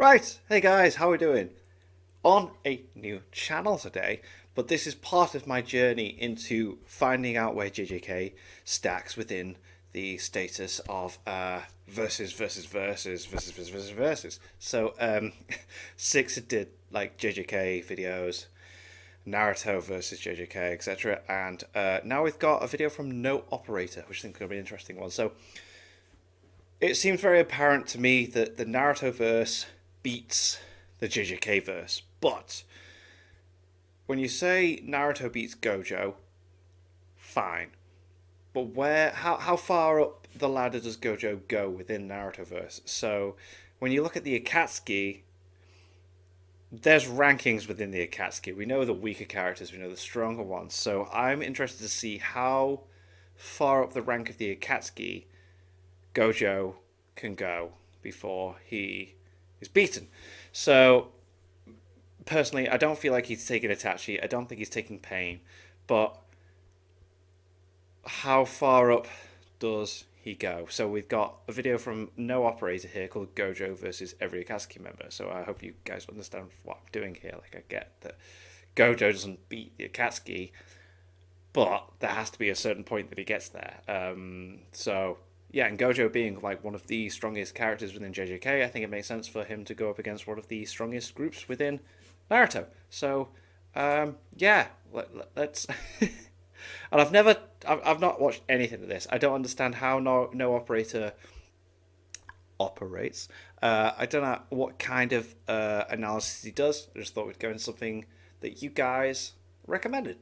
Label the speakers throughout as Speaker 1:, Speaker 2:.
Speaker 1: Right, hey guys, how are we doing? On a new channel today, but this is part of my journey into finding out where JJK stacks within the status of versus. So, Six did like JJK videos, Naruto versus JJK, etc. And now we've got a video from No Operator, which I think is going to be an interesting one. So, it seems very apparent to me that the Naruto verse beats the JJK verse, but when you say Naruto beats Gojo, fine. But how far up the ladder does Gojo go within Naruto verse? So when you look at the Akatsuki, there's rankings within the Akatsuki. We know the weaker characters, we know the stronger ones. So I'm interested to see how far up the rank of the Akatsuki Gojo can go before he is beaten. So personally, I don't feel like he's taking Itachi. I don't think he's taking pain. But how far up does he go? So we've got a video from No Operator here called Gojo versus every Akatsuki member. So I hope you guys understand what I'm doing here. Like, I get that Gojo doesn't beat the Akatsuki, but there has to be a certain point that he gets there. So yeah, and Gojo being like one of the strongest characters within JJK, I think it makes sense for him to go up against one of the strongest groups within Naruto. So yeah, let's. And I've not watched anything of this. I don't understand how No Operator operates. I don't know what kind of analysis he does. I just thought we'd go into something that you guys recommended.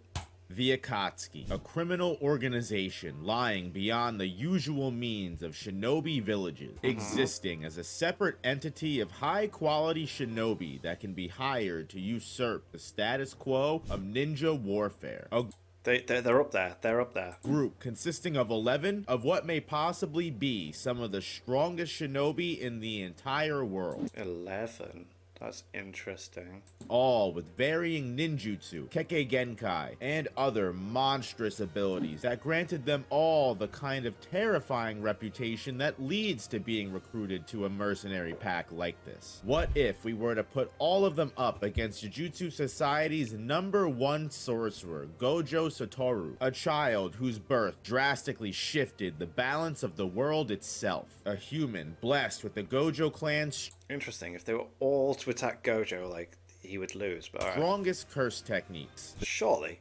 Speaker 2: The Akatsuki, a criminal organization lying beyond the usual means of shinobi villages, existing as a separate entity of high-quality shinobi that can be hired to usurp the status quo of ninja warfare.
Speaker 1: They're up there. They're up there.
Speaker 2: Group consisting of 11 of what may possibly be some of the strongest shinobi in the entire world.
Speaker 1: 11. That's interesting.
Speaker 2: All with varying ninjutsu, Kekkei Genkai, and other monstrous abilities that granted them all the kind of terrifying reputation that leads to being recruited to a mercenary pack like this. What if we were to put all of them up against Jujutsu Society's #1 sorcerer, Gojo Satoru, a child whose birth drastically shifted the balance of the world itself, a human blessed with the Gojo clan's
Speaker 1: Interesting. If they were all to attack Gojo, like, he would lose, but alright.
Speaker 2: strongest curse techniques.
Speaker 1: Surely.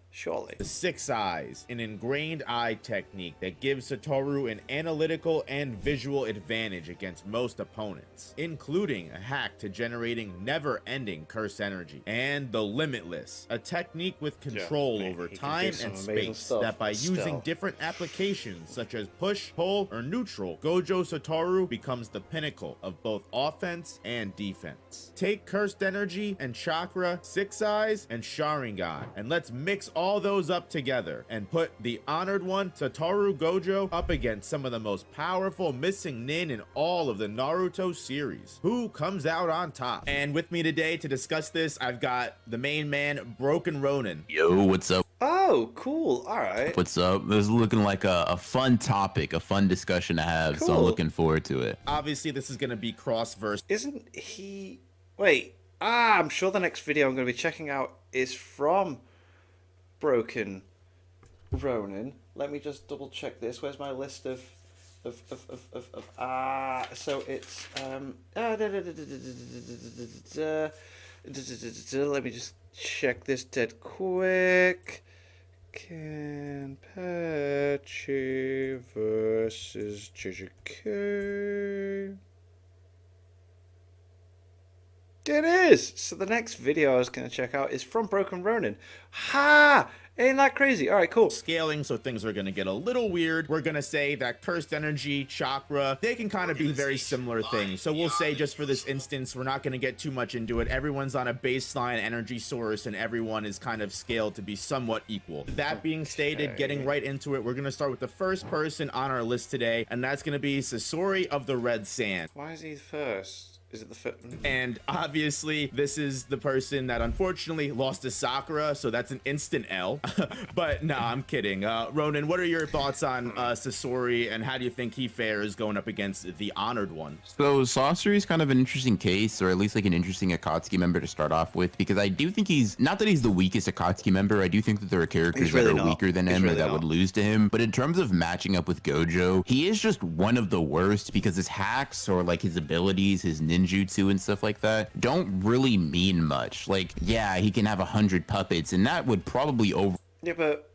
Speaker 2: The 6 eyes, an ingrained eye technique that gives Satoru an analytical and visual advantage against most opponents, including a hack to generating never-ending curse energy. And the Limitless, a technique with control over time and space that by using different applications such as push, pull, or neutral, Gojo Satoru becomes the pinnacle of both offense and defense. Take cursed energy and chakra, 6 eyes, and Sharingan, and let's mix all those up together and put the honored one, Satoru Gojo, up against some of the most powerful missing nin in all of the Naruto series. Who comes out on top? And with me today to discuss this, I've got the main man, Broken Ronin.
Speaker 3: Yo, what's up?
Speaker 1: Oh, cool. Alright.
Speaker 3: What's up? This is looking like a fun topic, a fun discussion to have, so I'm
Speaker 1: Cool.
Speaker 3: looking forward to it.
Speaker 2: Obviously, this is going to be cross-verse.
Speaker 1: Isn't he... Wait. I'm sure the next video I'm going to be checking out is from Broken Ronin. Let me just double check this. Where's my list of so it's let me just check this dead quick. Kenpachi versus JJK. It is! So the next video I was going to check out is from Broken Ronin. Ha! Ain't that crazy? Alright, cool.
Speaker 2: Scaling, so things are going to get a little weird. We're going to say that cursed energy, chakra, they can kind of be very similar things. So we'll say just for this instance, we're not going to get too much into it. Everyone's on a baseline energy source and everyone is kind of scaled to be somewhat equal. That being stated, getting right into it, we're going to start with the first person on our list today, and that's going to be Sasori of the Red Sand.
Speaker 1: Why is he first? Is it the fit?
Speaker 2: And obviously, this is the person that unfortunately lost to Sakura, so that's an instant L. But no, I'm kidding. Ronan, what are your thoughts on Sasori, and how do you think he fares going up against the Honored One?
Speaker 3: So Sasori is kind of an interesting case, or at least like an interesting Akatsuki member to start off with, because I do think he's not that he's the weakest Akatsuki member. I do think that there are characters
Speaker 1: really
Speaker 3: that are
Speaker 1: not.
Speaker 3: weaker than him or that would lose to him. But in terms of matching up with Gojo, he is just one of the worst because his hacks or like his abilities, his ninjutsu and stuff like that don't really mean much. Like, yeah, he can have 100 puppets, and that would probably
Speaker 1: Yeah, but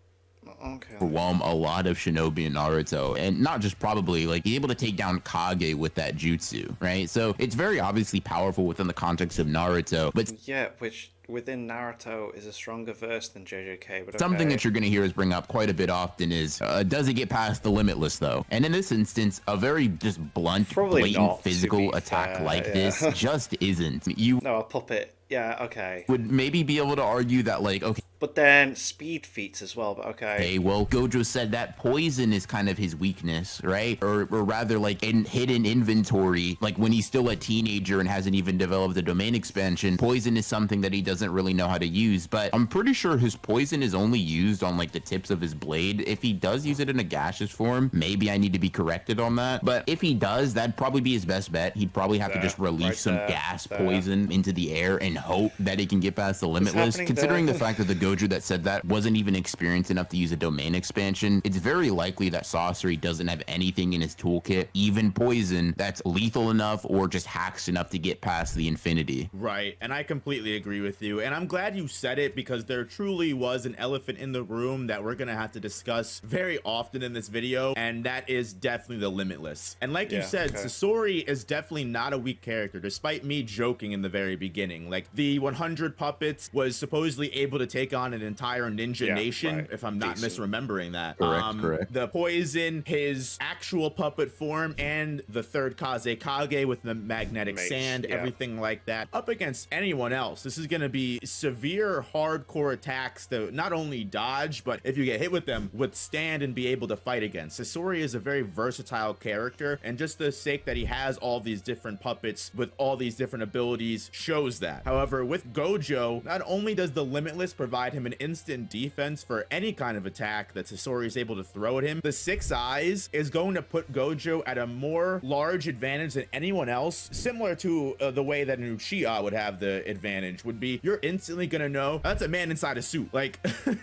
Speaker 1: okay.
Speaker 3: overwhelm a lot of Shinobi and Naruto, and not just probably, like, be able to take down Kage with that jutsu, right? So it's very obviously powerful within the context of Naruto, but
Speaker 1: Yeah, which within Naruto is a stronger verse than JJK. But
Speaker 3: something
Speaker 1: okay.
Speaker 3: that you're going to hear us bring up quite a bit often is, does it get past the limitless though? And in this instance, a very just blunt,
Speaker 1: Probably
Speaker 3: blatant
Speaker 1: not, to
Speaker 3: physical
Speaker 1: be
Speaker 3: attack
Speaker 1: fair,
Speaker 3: like
Speaker 1: yeah.
Speaker 3: this just isn't. You
Speaker 1: No, a puppet. Yeah, okay.
Speaker 3: would maybe be able to argue that, like, okay,
Speaker 1: But then speed feats as well, but okay.
Speaker 3: hey, well, Gojo said that poison is kind of his weakness, right? Or rather, like, in hidden inventory, like when he's still a teenager and hasn't even developed a domain expansion, poison is something that he doesn't really know how to use. But I'm pretty sure his poison is only used on, like, the tips of his blade. If he does use it in a gaseous form, maybe I need to be corrected on that. But if he does, that'd probably be his best bet. He'd probably have to just release
Speaker 1: right
Speaker 3: some
Speaker 1: there,
Speaker 3: gas
Speaker 1: there.
Speaker 3: poison into the air and hope that he can get past the limitless.
Speaker 1: happening
Speaker 3: Considering
Speaker 1: there?
Speaker 3: the fact that the Gojo that said that wasn't even experienced enough to use a domain expansion, it's very likely that Sasori doesn't have anything in his toolkit, even poison, that's lethal enough or just hacks enough to get past the infinity.
Speaker 2: Right, and I completely agree with you, and I'm glad you said it, because there truly was an elephant in the room that we're gonna have to discuss very often in this video, and that is definitely the limitless. And like you
Speaker 1: Yeah,
Speaker 2: said,
Speaker 1: okay.
Speaker 2: Sasori is definitely not a weak character, despite me joking in the very beginning. Like, the 100 puppets was supposedly able to take on an entire ninja
Speaker 1: Yeah,
Speaker 2: nation,
Speaker 1: right.
Speaker 2: if I'm not
Speaker 1: Decent.
Speaker 2: misremembering that.
Speaker 3: Correct.
Speaker 2: The poison, his actual puppet form, and the third Kazekage with the magnetic
Speaker 1: Mace,
Speaker 2: sand,
Speaker 1: yeah.
Speaker 2: everything like that. Up against anyone else, this is going to be severe, hardcore attacks to not only dodge, but if you get hit with them, withstand and be able to fight against. Sasori is a very versatile character, and just the sake that he has all these different puppets with all these different abilities shows that. However, with Gojo, not only does the limitless provide him an instant defense for any kind of attack that Sasori is able to throw at him, the Six Eyes is going to put Gojo at a more large advantage than anyone else, similar to the way that an Uchiha would have the advantage. Would be, you're instantly gonna know that's a man inside a suit. Like,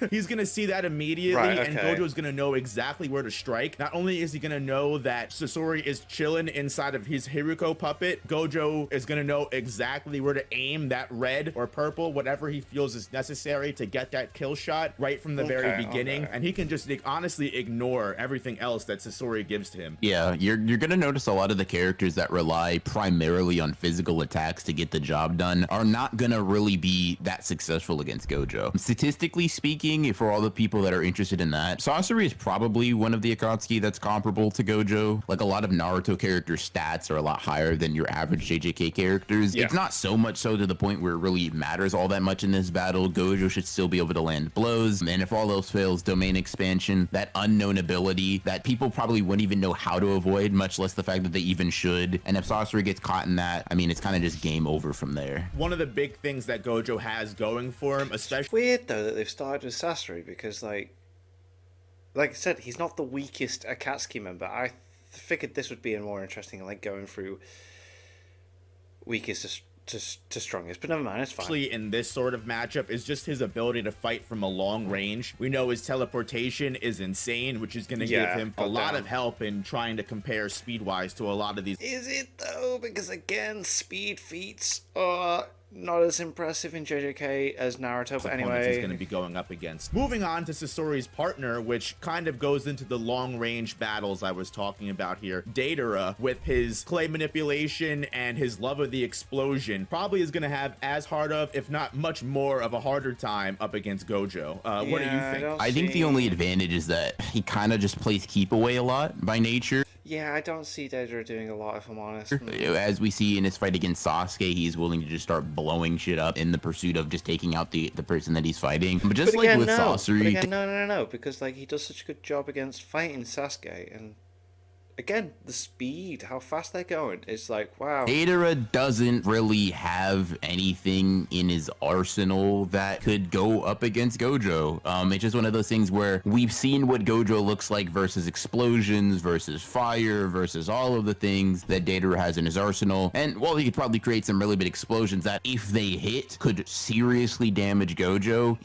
Speaker 2: he's gonna see that immediately,
Speaker 1: Right,
Speaker 2: and
Speaker 1: okay.
Speaker 2: Gojo's gonna know exactly where to strike. Not only is he gonna know that Sasori is chilling inside of his Hiruko puppet, Gojo is gonna know exactly where to aim that red or purple, whatever he feels is necessary to get that kill shot right from the very
Speaker 1: Okay,
Speaker 2: beginning,
Speaker 1: okay.
Speaker 2: and he can just honestly ignore everything else that Sasori gives to him.
Speaker 3: Yeah, you're gonna notice a lot of the characters that rely primarily on physical attacks to get the job done are not gonna really be that successful against Gojo. Statistically speaking, for all the people that are interested in that, Sasori is probably one of the Akatsuki that's comparable to Gojo. Like, a lot of Naruto characters' stats are a lot higher than your average JJK characters.
Speaker 1: Yeah.
Speaker 3: It's not so much so to the point where it really matters all that much in this battle. Gojo should still be able to land blows, and if all else fails, domain expansion, that unknown ability that people probably wouldn't even know how to avoid, much less the fact that they even should. And if Sasori gets caught in that, I mean, it's kind of just game over from there.
Speaker 2: One of the big things that Gojo has going for him, especially
Speaker 1: Weird though that they've started with Sasori because like I said, he's not the weakest Akatsuki member. I figured this would be a more interesting, like going through weakest to strongest, but never mind, it's fine.
Speaker 2: in this sort of matchup, is just his ability to fight from a long range. We know his teleportation is insane, which is going to give
Speaker 1: Yeah,
Speaker 2: him a
Speaker 1: but
Speaker 2: lot
Speaker 1: then-
Speaker 2: of help in trying to compare speed-wise to a lot of these.
Speaker 1: Is it though? Because again, speed feats are not as impressive in JJK as Naruto, but
Speaker 2: Opponents
Speaker 1: anyway.
Speaker 2: he's going to be going up against. Moving on to Sasori's partner, which kind of goes into the long-range battles I was talking about here. Datara, with his clay manipulation and his love of the explosion, probably is going to have as hard of, if not much more of a harder time up against Gojo. What do you
Speaker 1: Yeah,
Speaker 2: think?
Speaker 1: don't
Speaker 3: I think the
Speaker 1: see-
Speaker 3: only advantage is that he kind of just plays keep away a lot by nature.
Speaker 1: Yeah, I don't see Deidara doing a lot, if I'm honest.
Speaker 3: As we see in his fight against Sasuke, he's willing to just start blowing shit up in the pursuit of just taking out the person that he's fighting. But just
Speaker 1: But
Speaker 3: like
Speaker 1: again,
Speaker 3: with
Speaker 1: no.
Speaker 3: Sasori,
Speaker 1: But again, no, because like he does such a good job against fighting Sasuke, and again, the speed, how fast they're going. It's like, wow.
Speaker 3: Deidara doesn't really have anything in his arsenal that could go up against Gojo. It's just one of those things where we've seen what Gojo looks like versus explosions, versus fire, versus all of the things that Deidara has in his arsenal. And while he could probably create some really big explosions that, if they hit, could seriously damage Gojo,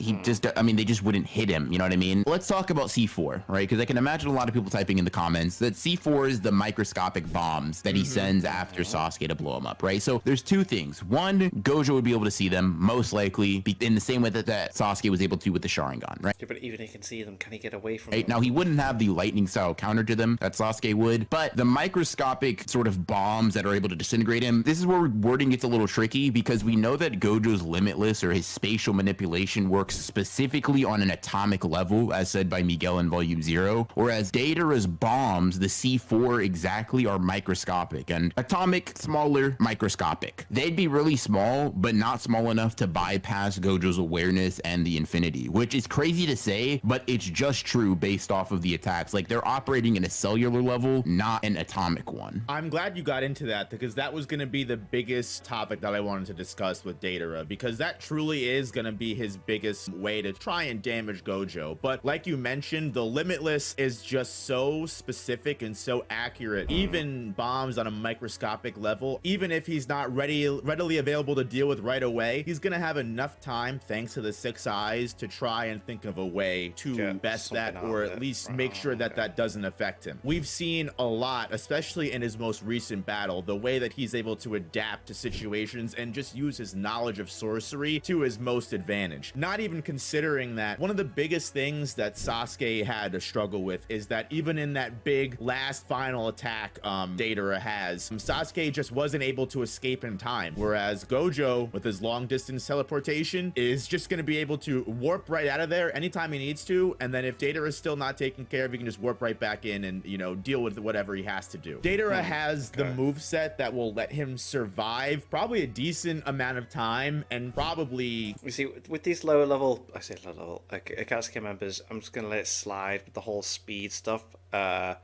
Speaker 3: they just wouldn't hit him. You know what I mean? Let's talk about C4, right? Because I can imagine a lot of people typing in the comments that C4 is the microscopic bombs that he sends after Sasuke to blow him up, right? So there's two things. One, Gojo would be able to see them, most likely, in the same way that Sasuke was able to with the Sharingan, right?
Speaker 1: Yeah, but even if he can see them, can he get away from
Speaker 3: Right?
Speaker 1: them?
Speaker 3: Now, he wouldn't have the lightning style counter to them that Sasuke would, but the microscopic sort of bombs that are able to disintegrate him, this is where wording gets a little tricky, because we know that Gojo's limitless, or his spatial manipulation, works specifically on an atomic level, as said by Miguel in Volume 0, whereas Deidara's bombs, the C4 exactly, are microscopic, and atomic, smaller, microscopic. They'd be really small, but not small enough to bypass Gojo's awareness and the infinity, which is crazy to say, but it's just true based off of the attacks. Like, they're operating in a cellular level, not an atomic one.
Speaker 2: I'm glad you got into that, because that was going to be the biggest topic that I wanted to discuss with Deidara, because that truly is going to be his biggest way to try and damage Gojo. But like you mentioned, the limitless is just so specific and so accurate. Even bombs on a microscopic level, even if he's not readily available to deal with right away, he's going to have enough time, thanks to the 6 eyes, to try and think of a way to best that, or at least make sure that that doesn't affect him. We've seen a lot, especially in his most recent battle, the way that he's able to adapt to situations and just use his knowledge of sorcery to his most advantage. Not even considering that one of the biggest things that Sasuke had to struggle with is that even in that big last final attack Deidara has, Sasuke just wasn't able to escape in time, whereas Gojo, with his long distance teleportation, is just going to be able to warp right out of there anytime he needs to, and then if Deidara is still not taken care of, he can just warp right back in and, you know, deal with whatever he has to do. Deidara has the moveset that will let him survive probably a decent amount of time, and probably...
Speaker 1: You see, with these lower level, Akatsuki members, I'm just going to let it slide with the whole speed stuff. As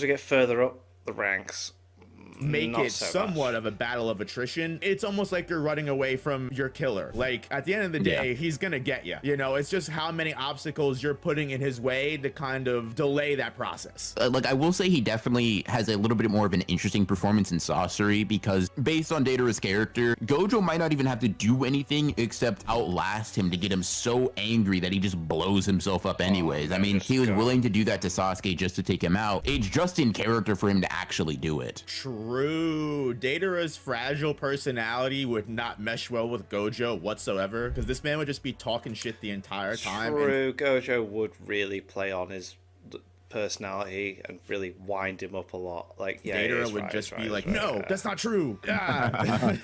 Speaker 1: we get further up the ranks,
Speaker 2: make it somewhat of a battle of attrition. It's almost like you're running away from your killer. Like, at the end of the day, he's gonna get you. You know, it's just how many obstacles you're putting in his way to kind of delay that process.
Speaker 3: Like, I will say he definitely has a little bit more of an interesting performance in sorcery, because based on Deidara's character, Gojo might not even have to do anything except outlast him to get him so angry that he just blows himself up anyways. I mean, he was willing to do that to Sasuke just to take him out. It's just in character for him to actually do it.
Speaker 2: True. Deidara's fragile personality would not mesh well with Gojo whatsoever, because this man would just be talking shit the entire time.
Speaker 1: True, Gojo would really play on his personality and really wind him up a lot. Like,
Speaker 2: Deidara would just be like, no, that's not true. Yeah.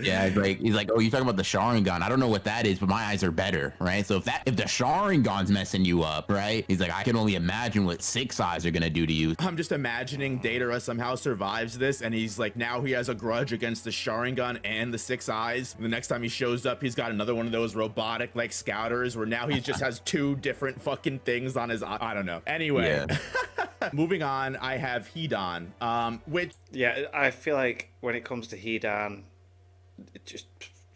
Speaker 3: Yeah, like, he's like, oh, you're talking about the Sharingan. I don't know what that is, but my eyes are better, right? So if the Sharingan's messing you up, right? He's like, I can only imagine what 6 eyes are gonna do to you.
Speaker 2: I'm just imagining Deidara somehow survives this, and he's like, now he has a grudge against the Sharingan and the 6 eyes. The next time he shows up, he's got another one of those robotic like scouters, where now he just has 2 different fucking things on his eye. I don't know. Anyway. Yeah. Moving on, I have Hidan, which...
Speaker 1: Yeah, I feel like when it comes to Hidan,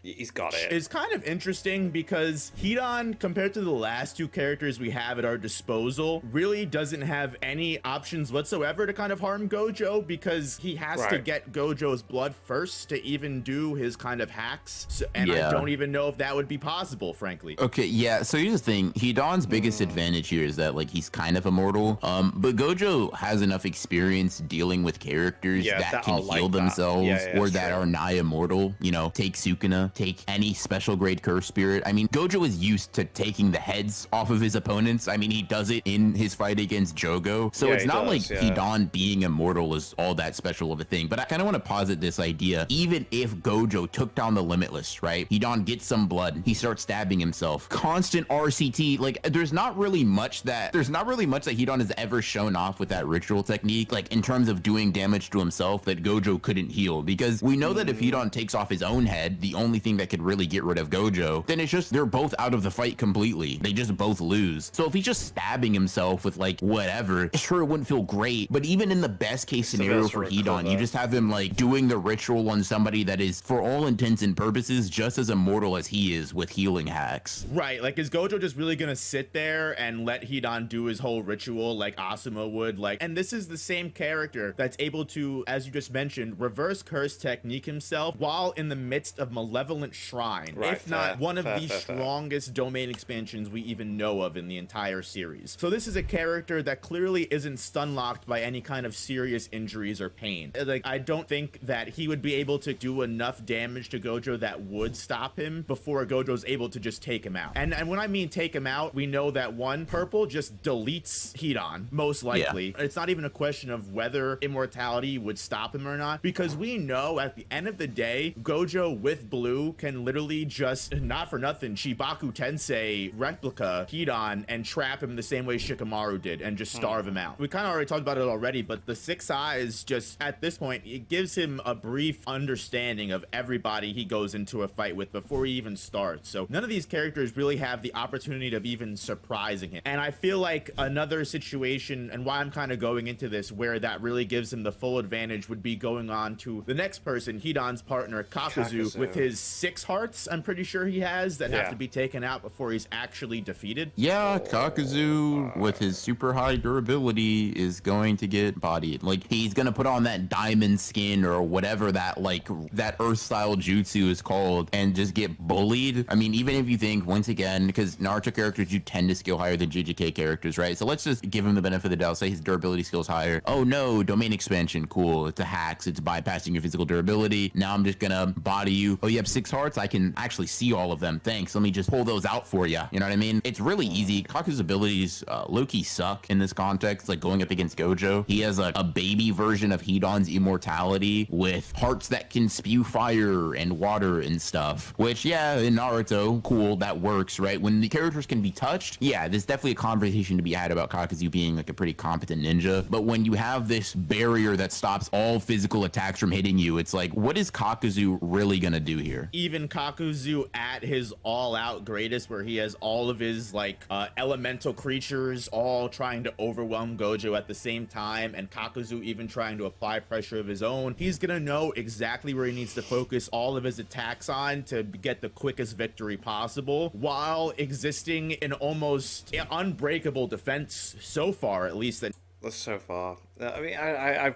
Speaker 1: he's got it.
Speaker 2: It's kind of interesting because Hidan, compared to the last 2 characters we have at our disposal, really doesn't have any options whatsoever to kind of harm Gojo, because he has to get Gojo's blood first to even do his kind of hacks. So, and I don't even know if that would be possible, frankly.
Speaker 3: Okay, yeah, so here's the thing. Hidan's biggest advantage here is that, like, he's kind of immortal, but Gojo has enough experience dealing with characters that can heal themselves or that are nigh immortal. You know, take Sukuna, take any special grade curse spirit. I mean, Gojo is used to taking the heads off of his opponents. I mean, he does it in his fight against Jogo. So it's not like Hidan being immortal is all that special of a thing. But I kind of want to posit this idea. Even if Gojo took down the Limitless, right? Hidan gets some blood. He starts stabbing himself. Constant RCT. Like, there's not really much that Hidan has ever shown off with that ritual technique, like in terms of doing damage to himself that Gojo couldn't heal. Because we know that if Hidan takes off his own head, the only thing anything that could really get rid of Gojo, then it's just they're both out of the fight completely. They just both lose. So if he's just stabbing himself with like whatever, sure, it wouldn't feel great, but even in the best case scenario for Hidan, you just have him like doing the ritual on somebody that is, for all intents and purposes, just as immortal as he is with healing hacks.
Speaker 2: Right, like is Gojo just really gonna sit there and let Hidan do his whole ritual like Asuma would? Like, and this is the same character that's able to, as you just mentioned, reverse curse technique himself while in the midst of Malevolent Shrine,
Speaker 1: right,
Speaker 2: if not one of the strongest domain expansions we even know of in the entire series. So this is a character that clearly isn't stun locked by any kind of serious injuries or pain. Like, I don't think that he would be able to do enough damage to Gojo that would stop him before Gojo's able to just take him out. And when I mean take him out, we know that one, purple just deletes Hidan, most likely. Yeah. It's not even a question of whether immortality would stop him or not, because we know at the end of the day, Gojo with blue can literally just, not for nothing, Shibaku Tensei replica Hidan and trap him the same way Shikamaru did and just starve him out. We kind of already talked about it already, but the Six Eyes just, at this point, it gives him a brief understanding of everybody he goes into a fight with before he even starts. So none of these characters really have the opportunity of even surprising him. And I feel like another situation, and why I'm kind of going into this, where that really gives him the full advantage would be going on to the next person, Hidan's partner, Kakuzu, with his 6 hearts, I'm pretty sure he has, that have to be taken out before he's actually defeated.
Speaker 3: Yeah, Kakuzu, with his super high durability, is going to get bodied. Like, he's gonna put on that diamond skin or whatever that, like, that earth-style jutsu is called, and just get bullied. I mean, even if you think, once again, because Naruto characters do tend to skill higher than JJK characters, right? So let's just give him the benefit of the doubt, say his durability skill's higher. Oh no, domain expansion, cool. It's a hacks, it's bypassing your physical durability. Now I'm just gonna body you. Oh, you have 6 hearts? I can actually see all of them. Thanks. Let me just pull those out for you. You know what I mean? It's really easy. Kaku's abilities low-key suck in this context, like going up against Gojo. He has a baby version of Hidan's immortality with hearts that can spew fire and water and stuff, which, yeah, in Naruto, cool, that works, right? When the characters can be touched, yeah, there's definitely a conversation to be had about Kakuzu being like a pretty competent ninja. But when you have this barrier that stops all physical attacks from hitting you, it's like, what is Kakuzu really gonna do here?
Speaker 2: Even Kakuzu at his all-out greatest, where he has all of his like elemental creatures all trying to overwhelm Gojo at the same time, and Kakuzu even trying to apply pressure of his own, he's gonna know exactly where he needs to focus all of his attacks on to get the quickest victory possible, while existing in almost unbreakable defense so far, at least.
Speaker 1: So far. I mean, I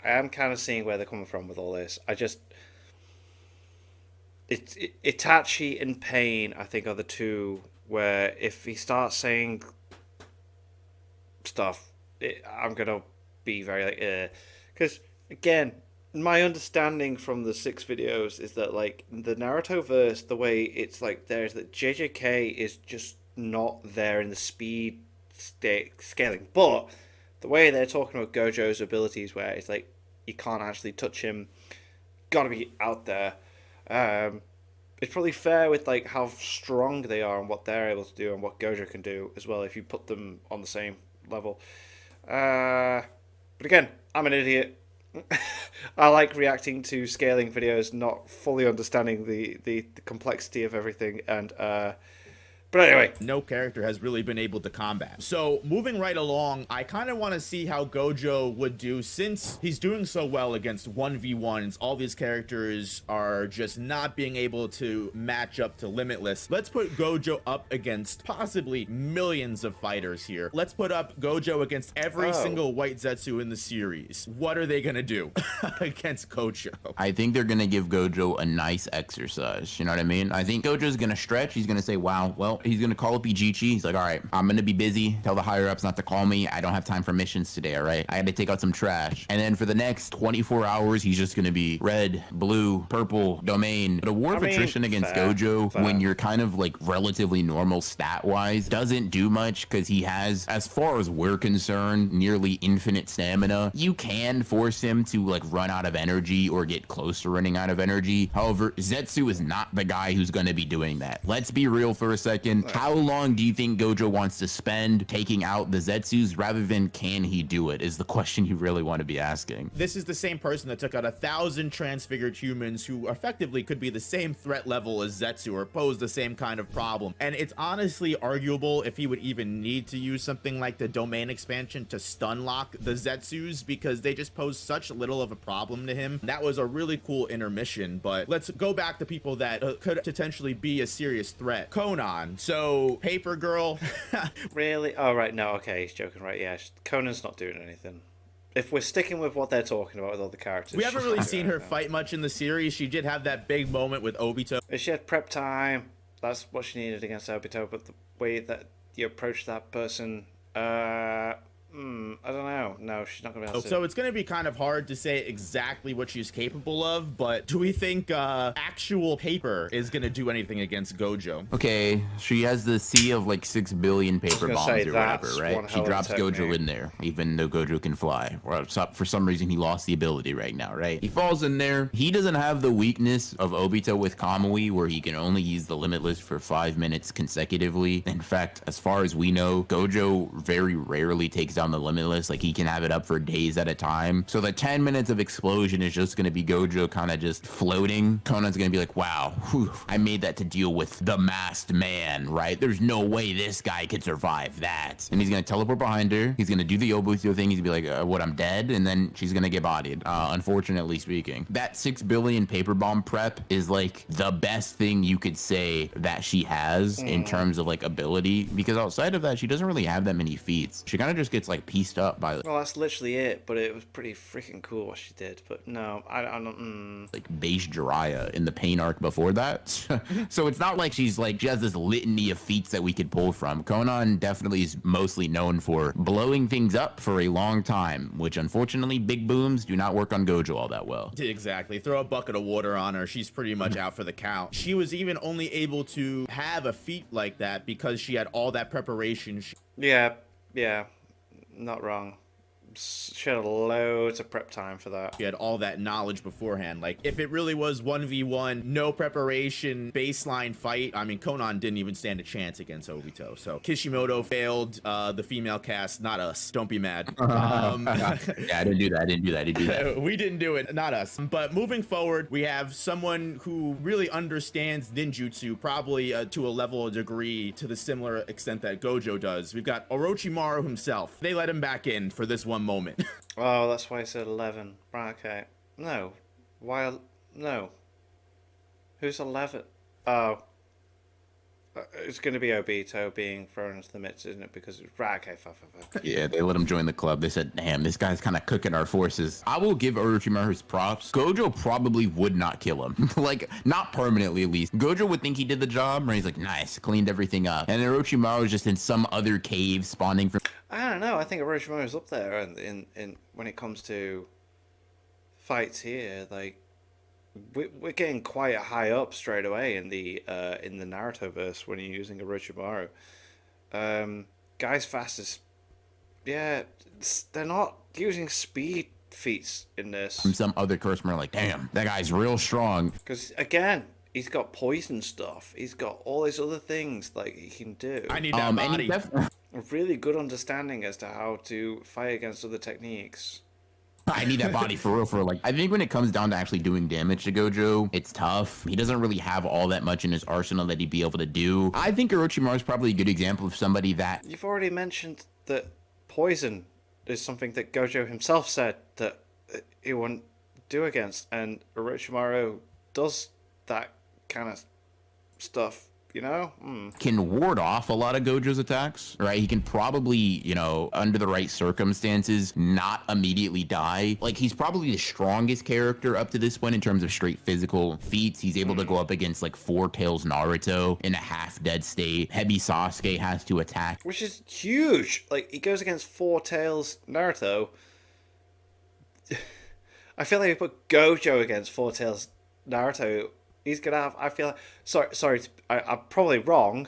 Speaker 1: am kind of seeing where they're coming from with all this. Itachi and Pain, I think, are the two where if he starts saying stuff, I'm gonna be very like, because again, my understanding from the 6 videos is that like the Naruto verse, the way it's like there's that JJK is just not there in the speed scaling, but the way they're talking about Gojo's abilities, where it's like you can't actually touch him, gotta be out there. It's probably fair with like how strong they are and what they're able to do and what Gojo can do as well if you put them on the same level. But again, I'm an idiot. I like reacting to scaling videos, not fully understanding the complexity of everything, and but anyway,
Speaker 2: no character has really been able to combat. So moving right along, I kind of want to see how Gojo would do, since he's doing so well against 1v1s. All these characters are just not being able to match up to Limitless. Let's put Gojo up against possibly millions of fighters here. Let's put up Gojo against every single white Zetsu in the series. What are they gonna do against Gojo?
Speaker 3: I think they're gonna give Gojo a nice exercise. You know what I mean? I think Gojo's gonna stretch. He's gonna say, wow, well, he's gonna call up Ijichi. He's like, all right, I'm gonna be busy. Tell the higher ups not to call me. I don't have time for missions today, all right? I had to take out some trash. And then for the next 24 hours, he's just gonna be red, blue, purple, domain. But a war of attrition against Gojo, when you're kind of like relatively normal stat-wise, doesn't do much, because he has, as far as we're concerned, nearly infinite stamina. You can force him to like run out of energy or get close to running out of energy. However, Zetsu is not the guy who's gonna be doing that. Let's be real for a second. second. How long do you think Gojo wants to spend taking out the Zetsus rather than can he do it is the question you really want to be asking.
Speaker 2: This is the same person that took out 1,000 transfigured humans who effectively could be the same threat level as Zetsu or pose the same kind of problem. And it's honestly arguable if he would even need to use something like the domain expansion to stun lock the Zetsus, because they just pose such little of a problem to him. That was a really cool intermission, but let's go back to people that could potentially be a serious threat. Conan. So, Paper Girl.
Speaker 1: Really? Oh, right. No, okay. He's joking, right? Yeah. Conan's not doing anything. If we're sticking with what they're talking about with all the characters.
Speaker 2: We haven't really seen her fight much in the series. She did have that big moment with Obito.
Speaker 1: If she had prep time, that's what she needed against Obito, but the way that you approach that person, I don't know. No, she's not going to be able to.
Speaker 2: So it's going to be kind of hard to say exactly what she's capable of, but do we think actual Paper is going to do anything against Gojo?
Speaker 3: Okay, she has the sea of like 6 billion paper bombs or whatever, right? She drops Gojo in there, even though Gojo can fly. Well, for some reason, he lost the ability right now, right? He falls in there. He doesn't have the weakness of Obito with Kamui, where he can only use the Limitless for 5 minutes consecutively. In fact, as far as we know, Gojo very rarely takes down the Limitless. Like, he can have it up for days at a time. So the 10 minutes of explosion is just going to be Gojo kind of just floating. Conan's going to be like, wow, whew, I made that to deal with the masked man, right? There's no way this guy could survive that. And he's going to teleport behind her. He's going to do the Obito thing. He's going to be like, what, I'm dead? And then she's going to get bodied, unfortunately speaking. That 6 billion paper bomb prep is like the best thing you could say that she has in terms of like ability, because outside of that, she doesn't really have that many feats. She kind of just gets like pieced up by
Speaker 1: well, that's literally it, but it was pretty freaking cool what she did. But no, I don't.
Speaker 3: Like base Jiraiya in the pain arc before that. So it's not like she has this litany of feats that we could pull from. Conan definitely is mostly known for blowing things up for a long time, which unfortunately big booms do not work on Gojo all that well.
Speaker 2: Exactly. Throw a bucket of water on her, she's pretty much out for the count. She was even only able to have a feat like that because she had all that preparation.
Speaker 1: Yeah, not wrong. She had loads of prep time for that.
Speaker 2: She had all that knowledge beforehand. Like, if it really was 1v1, no preparation, baseline fight, I mean, Conan didn't even stand a chance against Obito. So Kishimoto failed the female cast, not us. Don't be mad.
Speaker 3: Yeah, I didn't do that.
Speaker 2: We didn't do it, not us. But moving forward, we have someone who really understands ninjutsu, probably to a level of degree to the similar extent that Gojo does. We've got Orochimaru himself. They let him back in for this one moment.
Speaker 1: Oh, that's why I said 11. Right, okay. No. Why? No. Who's 11? Oh. It's going to be Obito being thrown into the midst, isn't it? Because, right, okay, fine.
Speaker 3: Yeah, they let him join the club. They said, damn, this guy's kind of cooking our forces. I will give Orochimaru his props. Gojo probably would not kill him. Like, not permanently, at least. Gojo would think he did the job, and he's like, nice, cleaned everything up. And Orochimaru is just in some other cave spawning from...
Speaker 1: I don't know. I think Orochimaru's up there in when it comes to fights here. Like, we're getting quite high up straight away in the Naruto verse when you're using Orochimaru. Guys fast as, yeah, they're not using speed feats in this.
Speaker 3: From some other customer, like, damn, that guy's real strong.
Speaker 1: Because again, he's got poison stuff. He's got all these other things like he can do.
Speaker 2: I need that body.
Speaker 1: A really good understanding as to how to fight against other techniques.
Speaker 3: I need that body for real, like, I think when it comes down to actually doing damage to Gojo, it's tough. He doesn't really have all that much in his arsenal that he'd be able to do. I think Orochimaru is probably a good example of somebody that...
Speaker 1: You've already mentioned that poison is something that Gojo himself said that he wouldn't do against, and Orochimaru does that kind of stuff. You know?
Speaker 3: Can ward off a lot of Gojo's attacks, right? He can probably, you know, under the right circumstances, not immediately die. Like, he's probably the strongest character up to this point in terms of straight physical feats. He's able to go up against, like, Four Tails Naruto in a half-dead state. Heavy Sasuke has to attack.
Speaker 1: Which is huge. Like, he goes against Four Tails Naruto. I feel like if you put Gojo against Four Tails Naruto, he's gonna have. I feel. Sorry. I'm probably wrong.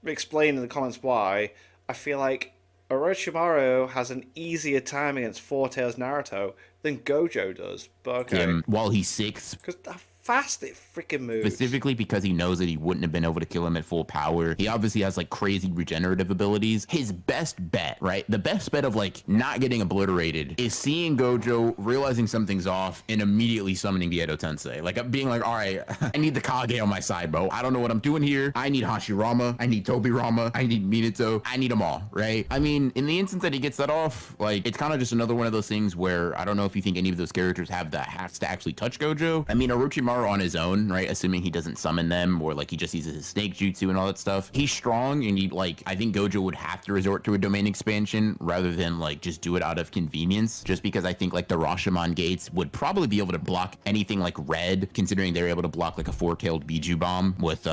Speaker 1: Explain in the comments why. I feel like Orochimaru has an easier time against Four Tails Naruto than Gojo does. But okay.
Speaker 3: While he's 6.
Speaker 1: Because that fast it freaking moves.
Speaker 3: Specifically because he knows that he wouldn't have been able to kill him at full power. He obviously has like crazy regenerative abilities. His best bet, right? The best bet of like not getting obliterated is seeing Gojo, realizing something's off, and immediately summoning the Edo Tensei. Like being like, all right, I need the Kage on my side, bro. I don't know what I'm doing here. I need Hashirama. I need Tobirama. I need Minato. I need them all, right? I mean, in the instance that he gets that off, like it's kind of just another one of those things where I don't know if you think any of those characters have the hacks to actually touch Gojo. I mean, Orochimaru on his own, right? Assuming he doesn't summon them or like he just uses his snake jutsu and all that stuff. He's strong and he like, I think Gojo would have to resort to a domain expansion rather than like just do it out of convenience, just because I think like the Rashomon gates would probably be able to block anything like red, considering they're able to block like a four-tailed Biju bomb with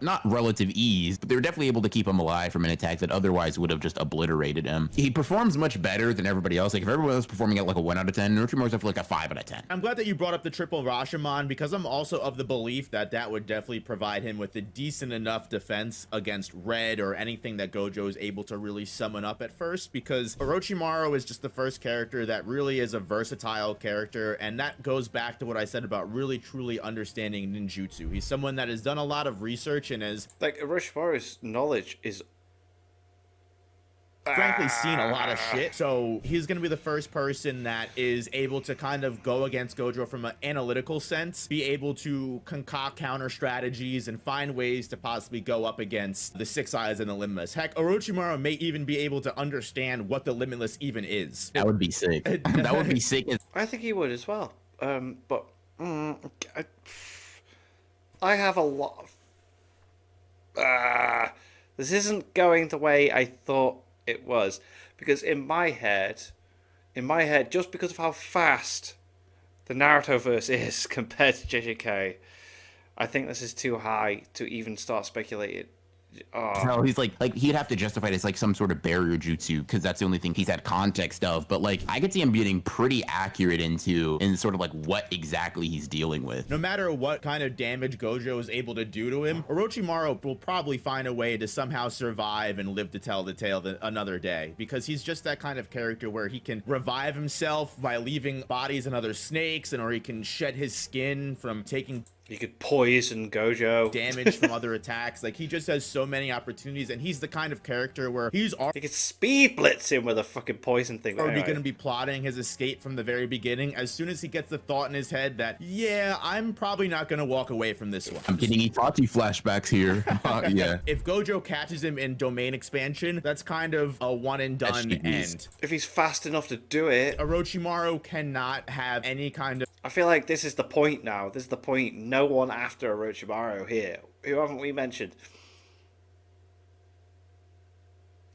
Speaker 3: not relative ease, but they were definitely able to keep him alive from an attack that otherwise would have just obliterated him. He performs much better than everybody else. Like if everyone was performing at like a 1 out of 10, Orochimaru's up like a 5 out of 10.
Speaker 2: I'm glad that you brought up the triple Rashomon, because I'm also of the belief that that would definitely provide him with a decent enough defense against red or anything that Gojo is able to really summon up at first, because Orochimaru is just the first character that really is a versatile character, and that goes back to what I said about really truly understanding ninjutsu. He's someone that has done a lot of research and has
Speaker 1: like Orochimaru's knowledge is
Speaker 2: frankly seen a lot of shit, so he's going to be the first person that is able to kind of go against Gojo from an analytical sense, be able to concoct counter strategies and find ways to possibly go up against the Six Eyes and the Limitless. Heck, Orochimaru may even be able to understand what the Limitless even is.
Speaker 3: That would be sick. That would be sick.
Speaker 1: I think he would as well. But I have a lot of this isn't going the way I thought it was, because in my head, just because of how fast the Naruto verse is compared to JJK, I think this is too high to even start speculating.
Speaker 3: No, he's like he'd have to justify it as like some sort of barrier jutsu, because that's the only thing he's had context of. But like I could see him getting pretty accurate in sort of like what exactly he's dealing with.
Speaker 2: No matter what kind of damage Gojo is able to do to him, Orochimaru will probably find a way to somehow survive and live to tell the tale another day, because he's just that kind of character where he can revive himself by leaving bodies in other snakes, or he can shed his skin from taking
Speaker 1: You could poison Gojo.
Speaker 2: damage from other attacks. Like, he just has so many opportunities, and he's the kind of character where he's
Speaker 1: You could speed blitz him with a fucking poison thing.
Speaker 2: already going to be plotting his escape from the very beginning. As soon as he gets the thought in his head that, yeah, I'm probably not going to walk away from this one.
Speaker 3: I'm getting Itachi flashbacks here. Yeah.
Speaker 2: If Gojo catches him in domain expansion, that's kind of a one and done end.
Speaker 1: If he's fast enough to do it.
Speaker 2: Orochimaru cannot have any kind of...
Speaker 1: I feel like this is the point now. This is the point. No one after Orochimaru here. Who haven't we mentioned?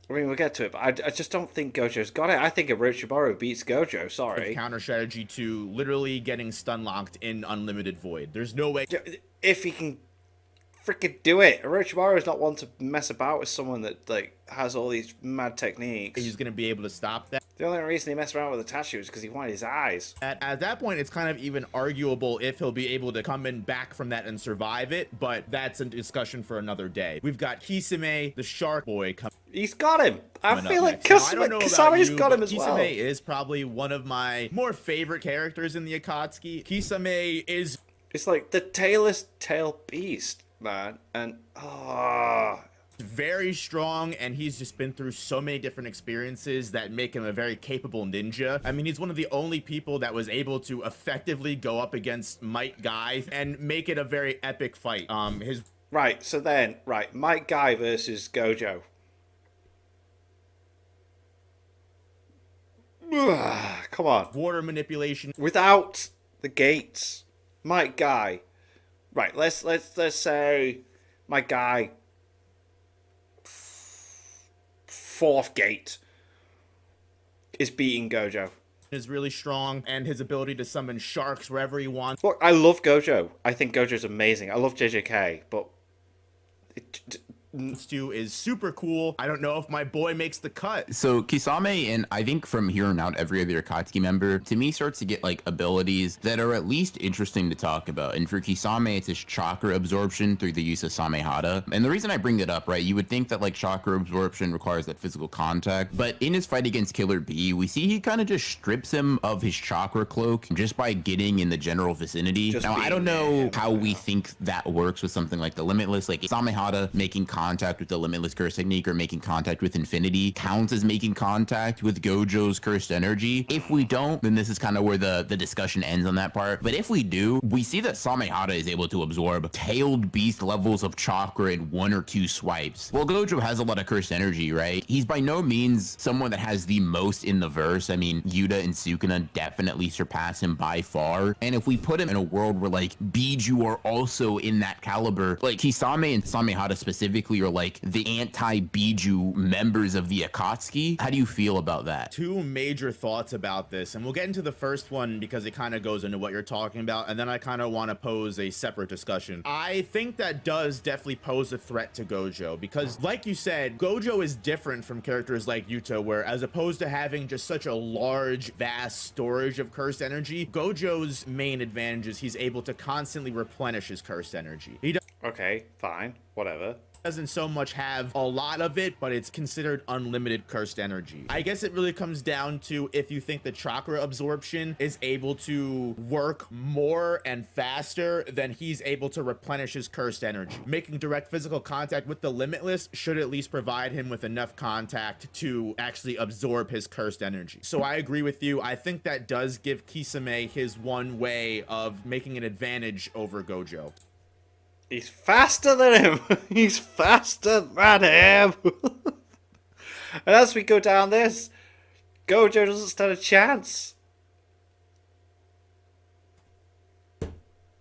Speaker 1: I mean, we'll get to it, but I just don't think Gojo's got it. I think Orochimaru beats Gojo, sorry.
Speaker 2: counter strategy to literally getting stun locked in Unlimited Void. There's no way...
Speaker 1: If he can freaking do it. Orochimaru is not one to mess about with someone that like has all these mad techniques.
Speaker 2: He's going to be able to stop that.
Speaker 1: The only reason he messed around with Itachi was because he wanted his eyes.
Speaker 2: At that point, it's kind of even arguable if he'll be able to come in back from that and survive it, but that's a discussion for another day. We've got Kisame, the Shark Boy, coming.
Speaker 1: He's got him. I feel like
Speaker 2: Kisame's
Speaker 1: got him as well.
Speaker 2: Kisame is probably one of my more favorite characters in the Akatsuki. Kisame is...
Speaker 1: It's like the tailless tail beast, man. And,
Speaker 2: very strong, and he's just been through so many different experiences that make him a very capable ninja. I mean, he's one of the only people that was able to effectively go up against Might Guy and make it a very epic fight.
Speaker 1: Right, so then, Might Guy versus Gojo. Come on.
Speaker 2: Water manipulation.
Speaker 1: Without the gates. Might Guy. Right, let's say Might Guy... fourth gate is beating Gojo.
Speaker 2: Is really strong, and his ability to summon sharks wherever he wants.
Speaker 1: Look, I love Gojo. I think Gojo's amazing. I love JJK, but
Speaker 2: Stu is super cool. I don't know if my boy makes the cut.
Speaker 3: So Kisame, and I think from here on out, every other Akatsuki member, to me, starts to get like abilities that are at least interesting to talk about. And for Kisame, it's his chakra absorption through the use of Samehada. And the reason I bring that up, right, you would think that like chakra absorption requires that physical contact, but in his fight against Killer Bee, we see he kind of just strips him of his chakra cloak just by getting in the general vicinity.
Speaker 1: Just
Speaker 3: now, I don't
Speaker 1: being
Speaker 3: know
Speaker 1: there,
Speaker 3: how we think that works with something like the Limitless, like Samehada making contact with the Limitless curse technique or making contact with Infinity counts as making contact with Gojo's cursed energy. If we don't, then this is kind of where the discussion ends on that part. But if we do, we see that Samehada is able to absorb tailed beast levels of chakra in 1 or 2 swipes. Well, Gojo has a lot of cursed energy, right? He's by no means someone that has the most in the verse. I mean, Yuta and Sukuna definitely surpass him by far. And if we put him in a world where like Biju are also in that caliber, like Kisame and Samehada specifically are like the anti-Biju members of the Akatsuki. How do you feel about that?
Speaker 2: 2 major thoughts about this, and we'll get into the first one because it kind of goes into what you're talking about, and then I kind of want to pose a separate discussion. I think that does definitely pose a threat to Gojo because, like you said, Gojo is different from characters like Yuta, where as opposed to having just such a large, vast storage of cursed energy, Gojo's main advantage is he's able to constantly replenish his cursed energy. He
Speaker 1: Okay, fine, whatever.
Speaker 2: doesn't so much have a lot of it, but it's considered unlimited cursed energy. I guess it really comes down to if you think the chakra absorption is able to work more and faster, then he's able to replenish his cursed energy. Making direct physical contact with the Limitless should at least provide him with enough contact to actually absorb his cursed energy. So I agree with you. I think that does give Kisame his one way of making an advantage over Gojo.
Speaker 1: He's faster than him. He's faster than him. And as we go down this, Gojo doesn't stand a chance.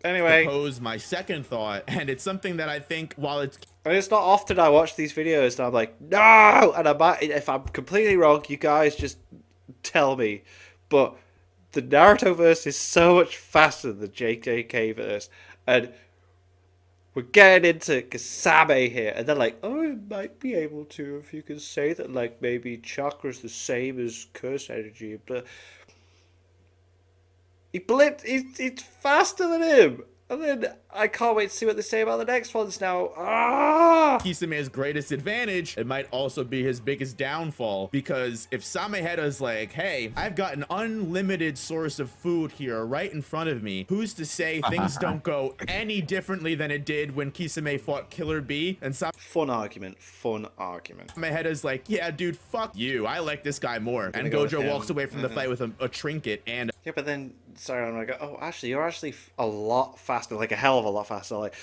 Speaker 1: Anyway,
Speaker 2: Pose my second thought, and it's something that I think while it's
Speaker 1: and it's not often I watch these videos and I'm like, no! And if I'm completely wrong, you guys just tell me. But the Naruto verse is so much faster than the JJK verse. And we're getting into Kasame here, and they're like, oh, it might be able to if you can say that, like, maybe chakra's the same as curse energy, but it's faster than him. And then I can't wait to see what they say about the next ones now.
Speaker 2: Kisame's greatest advantage, it might also be his biggest downfall, because if Sameheda's like, hey, I've got an unlimited source of food here right in front of me, who's to say things don't go any differently than it did when Kisame fought Killer Bee? And
Speaker 1: Fun argument.
Speaker 2: Sameheda's like, yeah, dude, fuck you. I like this guy more. And
Speaker 1: go with
Speaker 2: Gojo
Speaker 1: him.
Speaker 2: walks away from the fight with a trinket and
Speaker 1: Yeah, but then, sorry, I'm gonna go, oh, actually, you're actually a lot faster, like a hell of a lot faster, like,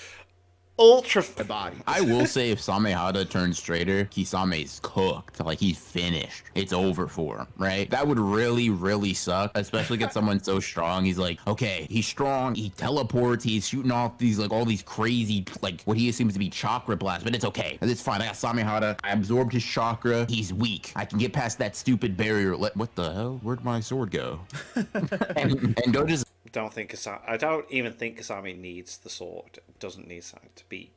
Speaker 1: ultra
Speaker 2: a body.
Speaker 3: I will say if Samehada turns straighter, Kisame's cooked. Like, he's finished. It's over for him, right? That would really, really suck, especially get someone so strong. He's like, okay, he's strong, he teleports, he's shooting off these, like, all these crazy, like, what he assumes to be chakra blasts, but it's okay. It's fine. I got Samehada. I absorbed his chakra. He's weak. I can get past that stupid barrier. What the hell? Where'd my sword go? and go just
Speaker 1: I don't even think Kasame needs the sword. Doesn't need to be.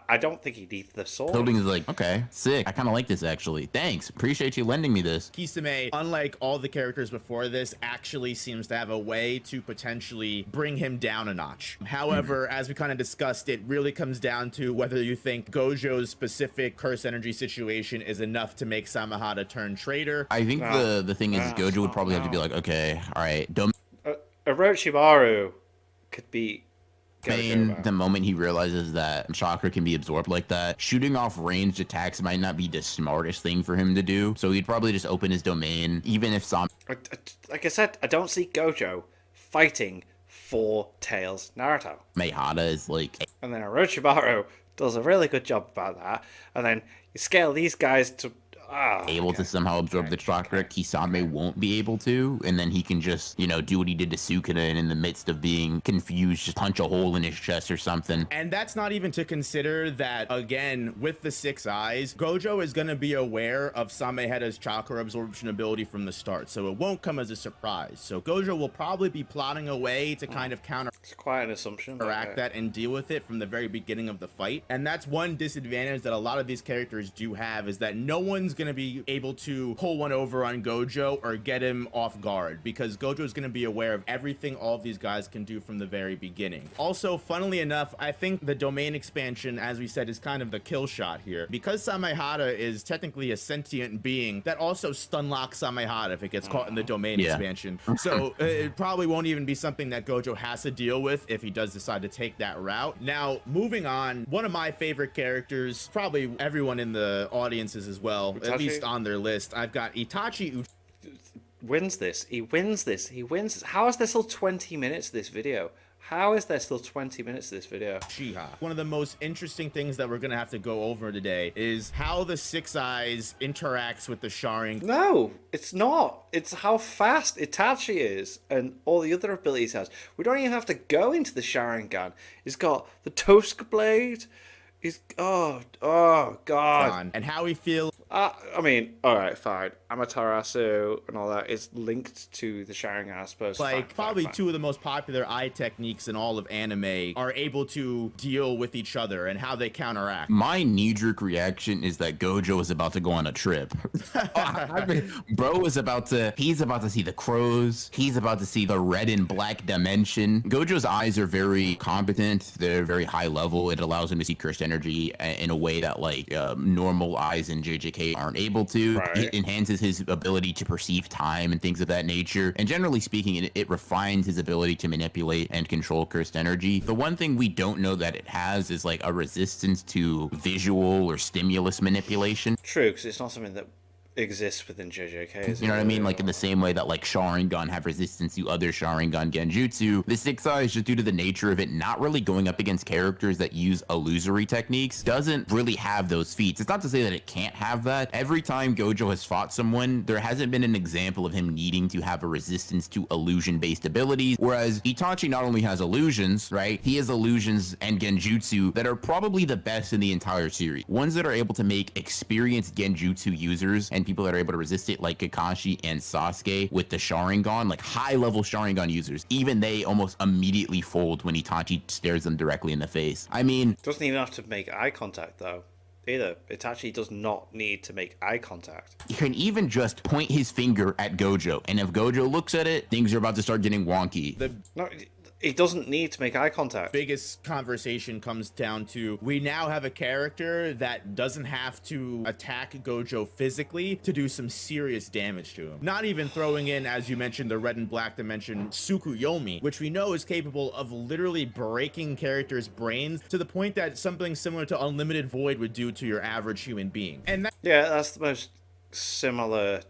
Speaker 1: I don't think he needs the sword.
Speaker 3: building is like, okay, sick. I kind of like this, actually. Thanks. Appreciate you lending me this.
Speaker 2: Kisame, unlike all the characters before this, actually seems to have a way to potentially bring him down a notch. However, as we kind of discussed, it really comes down to whether you think Gojo's specific curse energy situation is enough to make Samehada turn traitor.
Speaker 3: I think the thing is Gojo would probably have to be like, okay, all right, don't
Speaker 1: Orochimaru could be Gojo.
Speaker 3: the moment he realizes that chakra can be absorbed like that, shooting off ranged attacks might not be the smartest thing for him to do. So he'd probably just open his domain, even if
Speaker 1: Like I said, I don't see Gojo fighting for Tails Naruto.
Speaker 3: Samehada is like,
Speaker 1: And then Orochimaru does a really good job about that. And then you scale these guys to
Speaker 3: able to somehow absorb the chakra, Kisame won't be able to, and then he can just, you know, do what he did to Sukuna, and in the midst of being confused, just punch a hole in his chest or something.
Speaker 2: And that's not even to consider that, again, with the 6 eyes, Gojo is going to be aware of Sameheda's chakra absorption ability from the start, so it won't come as a surprise. So Gojo will probably be plotting a way to kind of
Speaker 1: It's quite an assumption.
Speaker 2: counteract that and deal with it from the very beginning of the fight. And that's one disadvantage that a lot of these characters do have, is that no one's going to be able to pull one over on Gojo or get him off guard, because Gojo is going to be aware of everything all of these guys can do from the very beginning. Also, funnily enough, I think the domain expansion, as we said, is kind of the kill shot here, because Samehada is technically a sentient being that also stun locks Samehada if it gets caught in the domain expansion. So it probably won't even be something that Gojo has to deal with if he does decide to take that route. Now, moving on, one of my favorite characters, probably everyone in the audiences as well,
Speaker 1: Itachi?
Speaker 2: at least on their list, I've got Itachi
Speaker 1: Wins this. He wins this. He wins this. How is there still 20 minutes of this video? How is there still 20 minutes of this video?
Speaker 2: Uchiha. One of the most interesting things that we're going to have to go over today is how the 6 eyes interacts with the Sharingan.
Speaker 1: No, it's not. It's how fast Itachi is and all the other abilities he has. We don't even have to go into the Sharingan. He's got the Toska Blade. He's... Oh, God.
Speaker 2: And how he feels.
Speaker 1: I mean, alright, fine. Amaterasu and all that is linked to the Sharingan, I suppose.
Speaker 2: Like,
Speaker 1: Fine,
Speaker 2: probably
Speaker 1: fine.
Speaker 2: two of the most popular eye techniques in all of anime are able to deal with each other and how they counteract.
Speaker 3: My knee-jerk reaction is that Gojo is about to go on a trip. Bro is about to, he's about to see the crows. He's about to see the red and black dimension. Gojo's eyes are very competent. They're very high level. It allows him to see cursed energy in a way that like normal eyes in JJK aren't able to.
Speaker 1: Right.
Speaker 3: It enhances his ability to perceive time and things of that nature. And generally speaking, it refines his ability to manipulate and control cursed energy. The one thing we don't know that it has is like a resistance to visual or stimulus manipulation.
Speaker 1: True, because it's not something that exists within JJK. Is
Speaker 3: You know what I
Speaker 1: it?
Speaker 3: mean? Like in the same way that like Sharingan have resistance to other Sharingan genjutsu, the 6 eyes, just due to the nature of it not really going up against characters that use illusory techniques, doesn't really have those feats. It's not to say that it can't have that. Every time Gojo has fought someone, there hasn't been an example of him needing to have a resistance to illusion-based abilities, whereas Itachi not only has illusions, right? He has illusions and genjutsu that are probably the best in the entire series. Ones that are able to make experienced genjutsu users and people that are able to resist it, like Kakashi and Sasuke with the Sharingan, like high-level Sharingan users, even they almost immediately fold when Itachi stares them directly in the face. I mean,
Speaker 1: Doesn't even have to make eye contact, though. Either. Itachi does not need to make eye contact.
Speaker 3: he can even just point his finger at Gojo, and if Gojo looks at it, things are about to start getting wonky.
Speaker 2: The
Speaker 1: No, he doesn't need to make eye contact.
Speaker 2: biggest conversation comes down to, we now have a character that doesn't have to attack Gojo physically to do some serious damage to him. Not even throwing in, as you mentioned, the red and black dimension Tsukuyomi, which we know is capable of literally breaking characters' brains to the point that something similar to Unlimited Void would do to your average human being. And that
Speaker 1: Yeah, that's the most similar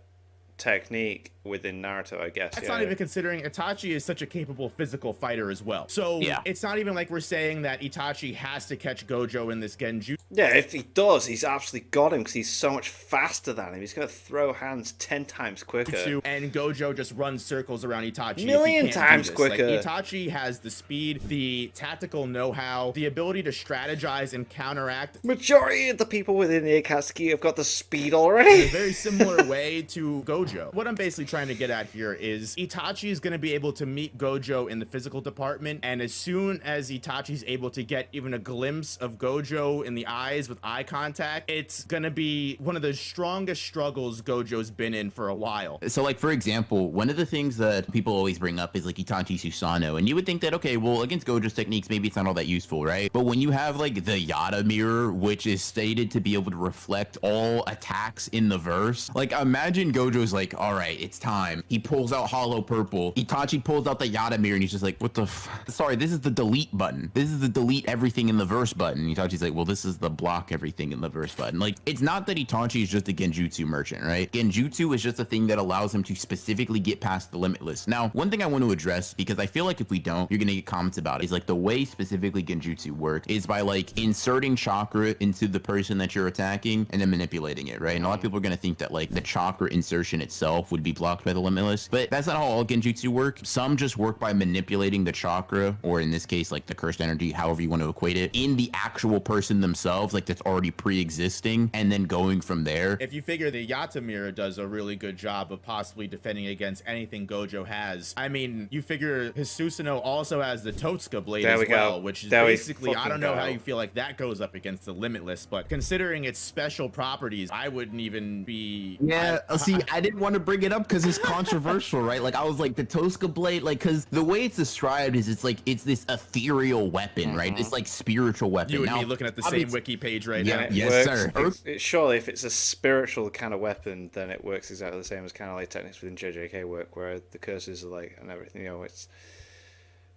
Speaker 1: technique within Naruto, I guess.
Speaker 2: That's
Speaker 1: yeah.
Speaker 2: not even considering Itachi is such a capable physical fighter as well. So
Speaker 3: Yeah.
Speaker 2: it's not even like we're saying that Itachi has to catch Gojo in this Genjutsu.
Speaker 1: Yeah, if he does, he's absolutely got him because he's so much faster than him. He's going to throw hands 10 times quicker.
Speaker 2: And Gojo just runs circles around Itachi. if he
Speaker 1: Million
Speaker 2: can't do
Speaker 1: times
Speaker 2: this.
Speaker 1: quicker.
Speaker 2: Like, Itachi has the speed, the tactical know-how, the ability to strategize and counteract
Speaker 1: Majority of the people within the Akatsuki have got the speed
Speaker 2: in a
Speaker 1: already.
Speaker 2: very similar way to Gojo. What I'm basically trying to get at here is Itachi is going to be able to meet Gojo in the physical department, and as soon as Itachi's able to get even a glimpse of Gojo in the eyes with eye contact, it's going to be one of the strongest struggles Gojo's been in for a while.
Speaker 3: So, like, for example, one of the things that people always bring up is, like, Itachi Susano. And you would think that, okay, well, against Gojo's techniques, maybe it's not all that useful, right? But when you have, like, the Yada mirror, which is stated to be able to reflect all attacks in the verse, like, imagine Gojo's, like, all right, it's time. He pulls out Hollow Purple. Itachi pulls out the Yata mirror and he's just like, what the sorry, this is the delete button. This is the delete everything in the verse button. Itachi's like, well, this is the block everything in the verse button. Like, it's not that Itachi is just a genjutsu merchant, right? Genjutsu is just a thing that allows him to specifically get past the limitless. Now, one thing I want to address, because I feel like if we don't, you're gonna get comments about it, is like the way specifically genjutsu works is by like inserting chakra into the person that you're attacking and then manipulating it, right? And a lot of people are gonna think that like the chakra insertion itself would be blocked by the limitless, but that's not how all genjutsu work. Some just work by manipulating the chakra, or in this case, like the cursed energy, however you want to equate it, in the actual person themselves, like that's already pre-existing, and then going from there.
Speaker 2: If you figure the Yata mirror does a really good job of possibly defending against anything Gojo has, I mean, you figure his Susanoo also has the Totsuka blade as well, which is basically, I don't know how you feel like that goes up against the limitless, but considering its special properties, I wouldn't even be...
Speaker 3: Yeah, see, I didn't want to bring it up because it's controversial, right? Like, I was like, the Totsuka blade, like, because the way it's described is it's like, it's this ethereal weapon, right? It's like spiritual weapon.
Speaker 2: You and me looking at the same wiki page right now.
Speaker 1: Yes, sir. Surely, if it's a spiritual kind of weapon, then it works exactly the same as kind of like techniques within JJK work, where the curses are like, and everything, you know, it's...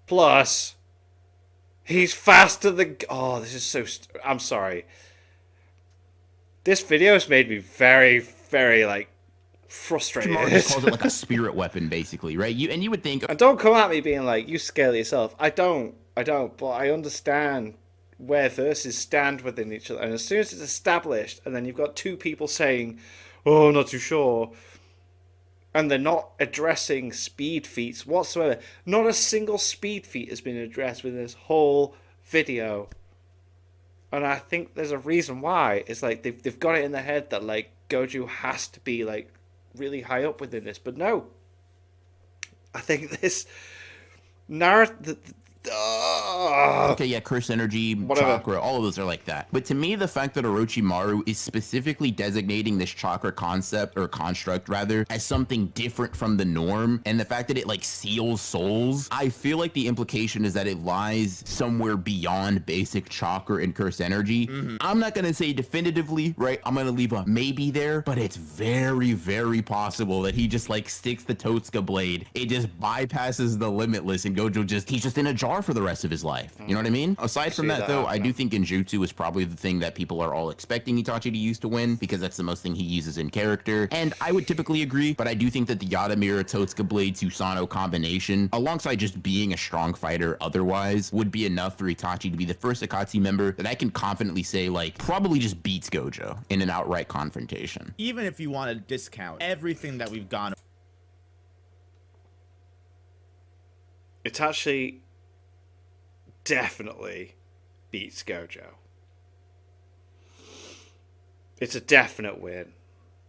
Speaker 1: Plus, he's faster than... Oh, this is so... I'm sorry. This video has made me very, very, like, frustrated.
Speaker 3: Just calls it like a spirit weapon, basically, right? You would think...
Speaker 1: And don't come at me being like, you scale it yourself. I don't, but I understand where verses stand within each other. And as soon as it's established, and then you've got two people saying, oh, not too sure, and they're not addressing speed feats whatsoever. Not a single speed feat has been addressed within this whole video. And I think there's a reason why. It's like they've got it in their head that like Gojo has to be like really high up within this, but no. I think this narrative.
Speaker 3: Okay, yeah, curse energy, chakra, all of those are like that. But to me, the fact that Orochimaru is specifically designating this chakra concept, or construct rather, as something different from the norm, and the fact that it like seals souls, I feel like the implication is that it lies somewhere beyond basic chakra and curse energy. I'm not gonna say definitively, right? I'm gonna leave a maybe there, but it's very, very possible that he just like sticks the Totsuka blade, it just bypasses the limitless, and Gojo he's just in a jar for the rest of his life. You know what I mean? Aside from that, though, I do think Genjutsu is probably the thing that people are all expecting Itachi to use to win, because that's the most thing he uses in character. And I would typically agree, but I do think that the Yata Mirror Totsuka Blade Susanoo combination, alongside just being a strong fighter otherwise, would be enough for Itachi to be the first Akatsuki member that I can confidently say, like, probably just beats Gojo in an outright confrontation.
Speaker 2: Even if you want to discount everything that we've gone,
Speaker 1: Itachi definitely beats Gojo. It's a definite win.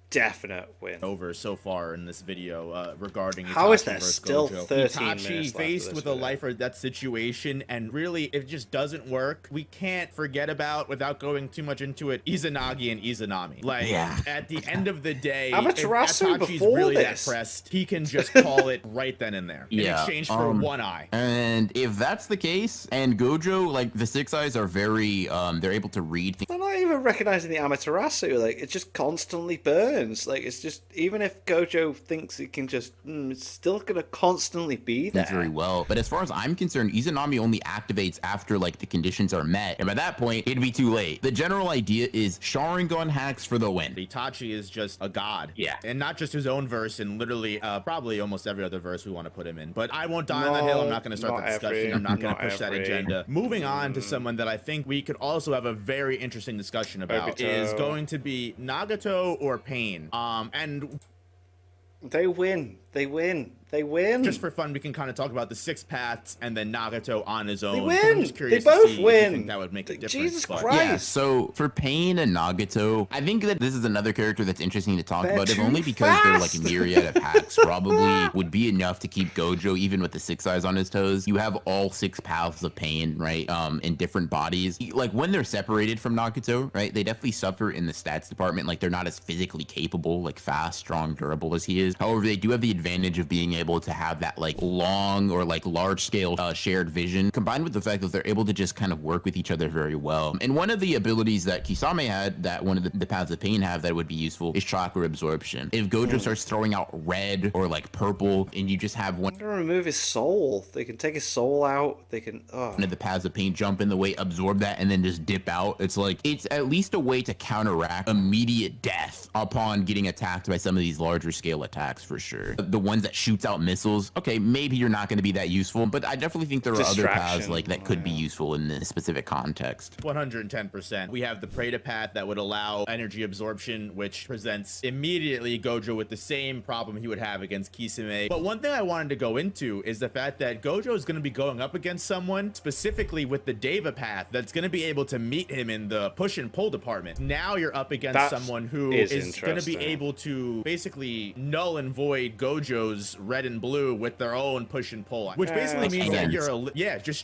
Speaker 1: Definite win.
Speaker 2: Over so far in this video regarding Itachi
Speaker 1: how is there
Speaker 2: versus
Speaker 1: still
Speaker 2: Gojo.
Speaker 1: 13
Speaker 2: Itachi
Speaker 1: minutes
Speaker 2: faced with a life or death situation, and really it just doesn't work. We can't forget about, without going too much into it, Izanagi and Izanami. Like, at the end of the day,
Speaker 1: Amaterasu
Speaker 2: if Itachi's
Speaker 1: before
Speaker 2: really
Speaker 1: this.
Speaker 2: that pressed, he can just call it right then and there in exchange for one eye.
Speaker 3: And if that's the case, and Gojo, like, the Six Eyes are very they're able to read things.
Speaker 1: They're not even recognizing the Amaterasu. Like, it just constantly burns. Like, it's just, even if Gojo thinks it can just, it's still gonna constantly be there.
Speaker 3: Very well. But as far as I'm concerned, Izanami only activates after, like, the conditions are met. And by that point, it'd be too late. The general idea is Sharingan hacks for the win.
Speaker 2: Itachi is just a god.
Speaker 3: Yeah.
Speaker 2: And not just his own verse, and literally probably almost every other verse we want to put him in. But I won't die on that hill. I'm not going to start the discussion. I'm not going to push that agenda. Moving on to someone that I think we could also have a very interesting discussion about is going to be Nagato or Pain. And
Speaker 1: they win. They win. They win.
Speaker 2: Just for fun, we can kind of talk about the six paths and then Nagato on his own.
Speaker 1: They win.
Speaker 2: I'm just curious
Speaker 1: they both
Speaker 2: to see
Speaker 1: win.
Speaker 2: If you think that would make a difference.
Speaker 1: Jesus
Speaker 2: but...
Speaker 1: Christ.
Speaker 3: Yeah, so for Pain and Nagato, I think that this is another character that's interesting to talk about, if only because they're like a myriad of hacks probably would be enough to keep Gojo, even with the Six Eyes on his toes. You have all six paths of pain, right, in different bodies. Like, when they're separated from Nagato, right, they definitely suffer in the stats department. Like, they're not as physically capable, like fast, strong, durable as he is. However, they do have the advantage of being able to have that like long or like large scale shared vision, combined with the fact that they're able to just kind of work with each other very well. And one of the abilities that Kisame had, that one of the paths of pain have that would be useful, is chakra absorption. If Gojo starts throwing out red or like purple, and you just have one
Speaker 1: to remove his soul. They can take his soul out. They can.
Speaker 3: One of the paths of pain jump in the way, absorb that, and then just dip out. It's like, it's at least a way to counteract immediate death upon getting attacked by some of these larger scale attacks, for sure. The ones that shoots out missiles, okay, maybe you're not going to be that useful, but I definitely think there are other paths like that could be useful in this specific context.
Speaker 2: 110%. We have the Preda path that would allow energy absorption, which presents immediately Gojo with the same problem he would have against Kisame. But one thing I wanted to go into is the fact that Gojo is going to be going up against someone specifically with the Deva path that's going to be able to meet him in the push and pull department. Now you're up against someone who is going to be able to basically null and void Gojo's red and blue with their own push and pull, which basically means that you're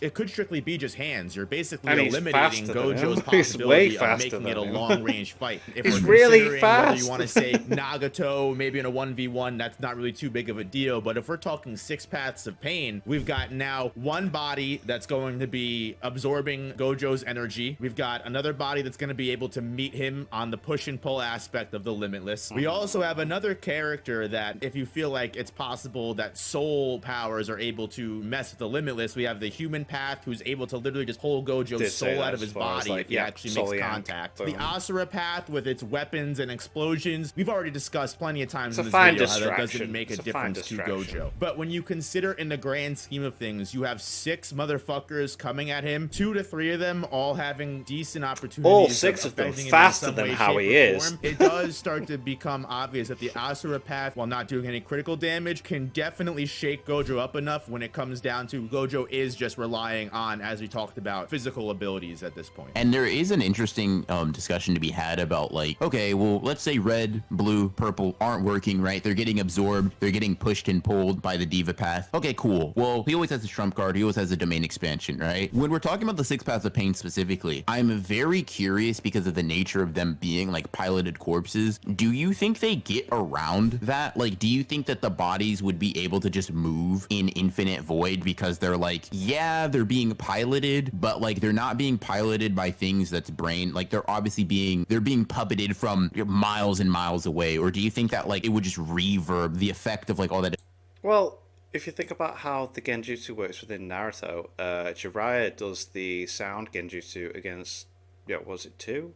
Speaker 2: it could strictly be just hands. You're basically eliminating Gojo's possibility of making it a long range fight. If
Speaker 1: he's
Speaker 2: we're
Speaker 1: really fast.
Speaker 2: Whether you want to say Nagato, maybe in a 1v1, that's not really too big of a deal. But if we're talking 6 paths of pain, we've got now one body that's going to be absorbing Gojo's energy. We've got another body that's going to be able to meet him on the push and pull aspect of the Limitless. We also have another character that, if you feel like it's possible that soul powers are able to mess with the Limitless, we have the human path, who's able to literally just pull Gojo's soul out of his body if he actually makes contact. The Asura path with its weapons and explosions, we've already discussed plenty of times in this video how that doesn't make a difference to Gojo. But when you consider in the grand scheme of things, you have 6 motherfuckers coming at him, 2 to 3 of them all having decent opportunities.
Speaker 1: All 6 of them faster than how he is.
Speaker 2: It does start to become obvious that the Asura path, while not doing any critical damage, can definitely shake Gojo up enough when it comes down to Gojo is just relying on, as we talked about, physical abilities at this point.
Speaker 3: And there is an interesting discussion to be had about like, okay, well, let's say red, blue, purple aren't working, right? They're getting absorbed, they're getting pushed and pulled by the Diva path. Okay, cool. Well, he always has a trump card, he always has a domain expansion, right? When we're talking about the 6 paths of pain specifically, I'm very curious because of the nature of them being like piloted corpses. Do you think they get around that? Like, do you think that the bodies would be able to just move in infinite void because they're like, yeah, they're being piloted, but like they're not being piloted by things that's brain, like they're obviously being puppeted from miles and miles away? Or do you think that like it would just reverb the effect of like all that?
Speaker 1: Well, if you think about how the genjutsu works within Naruto, Jiraiya does the sound genjutsu against, was it two,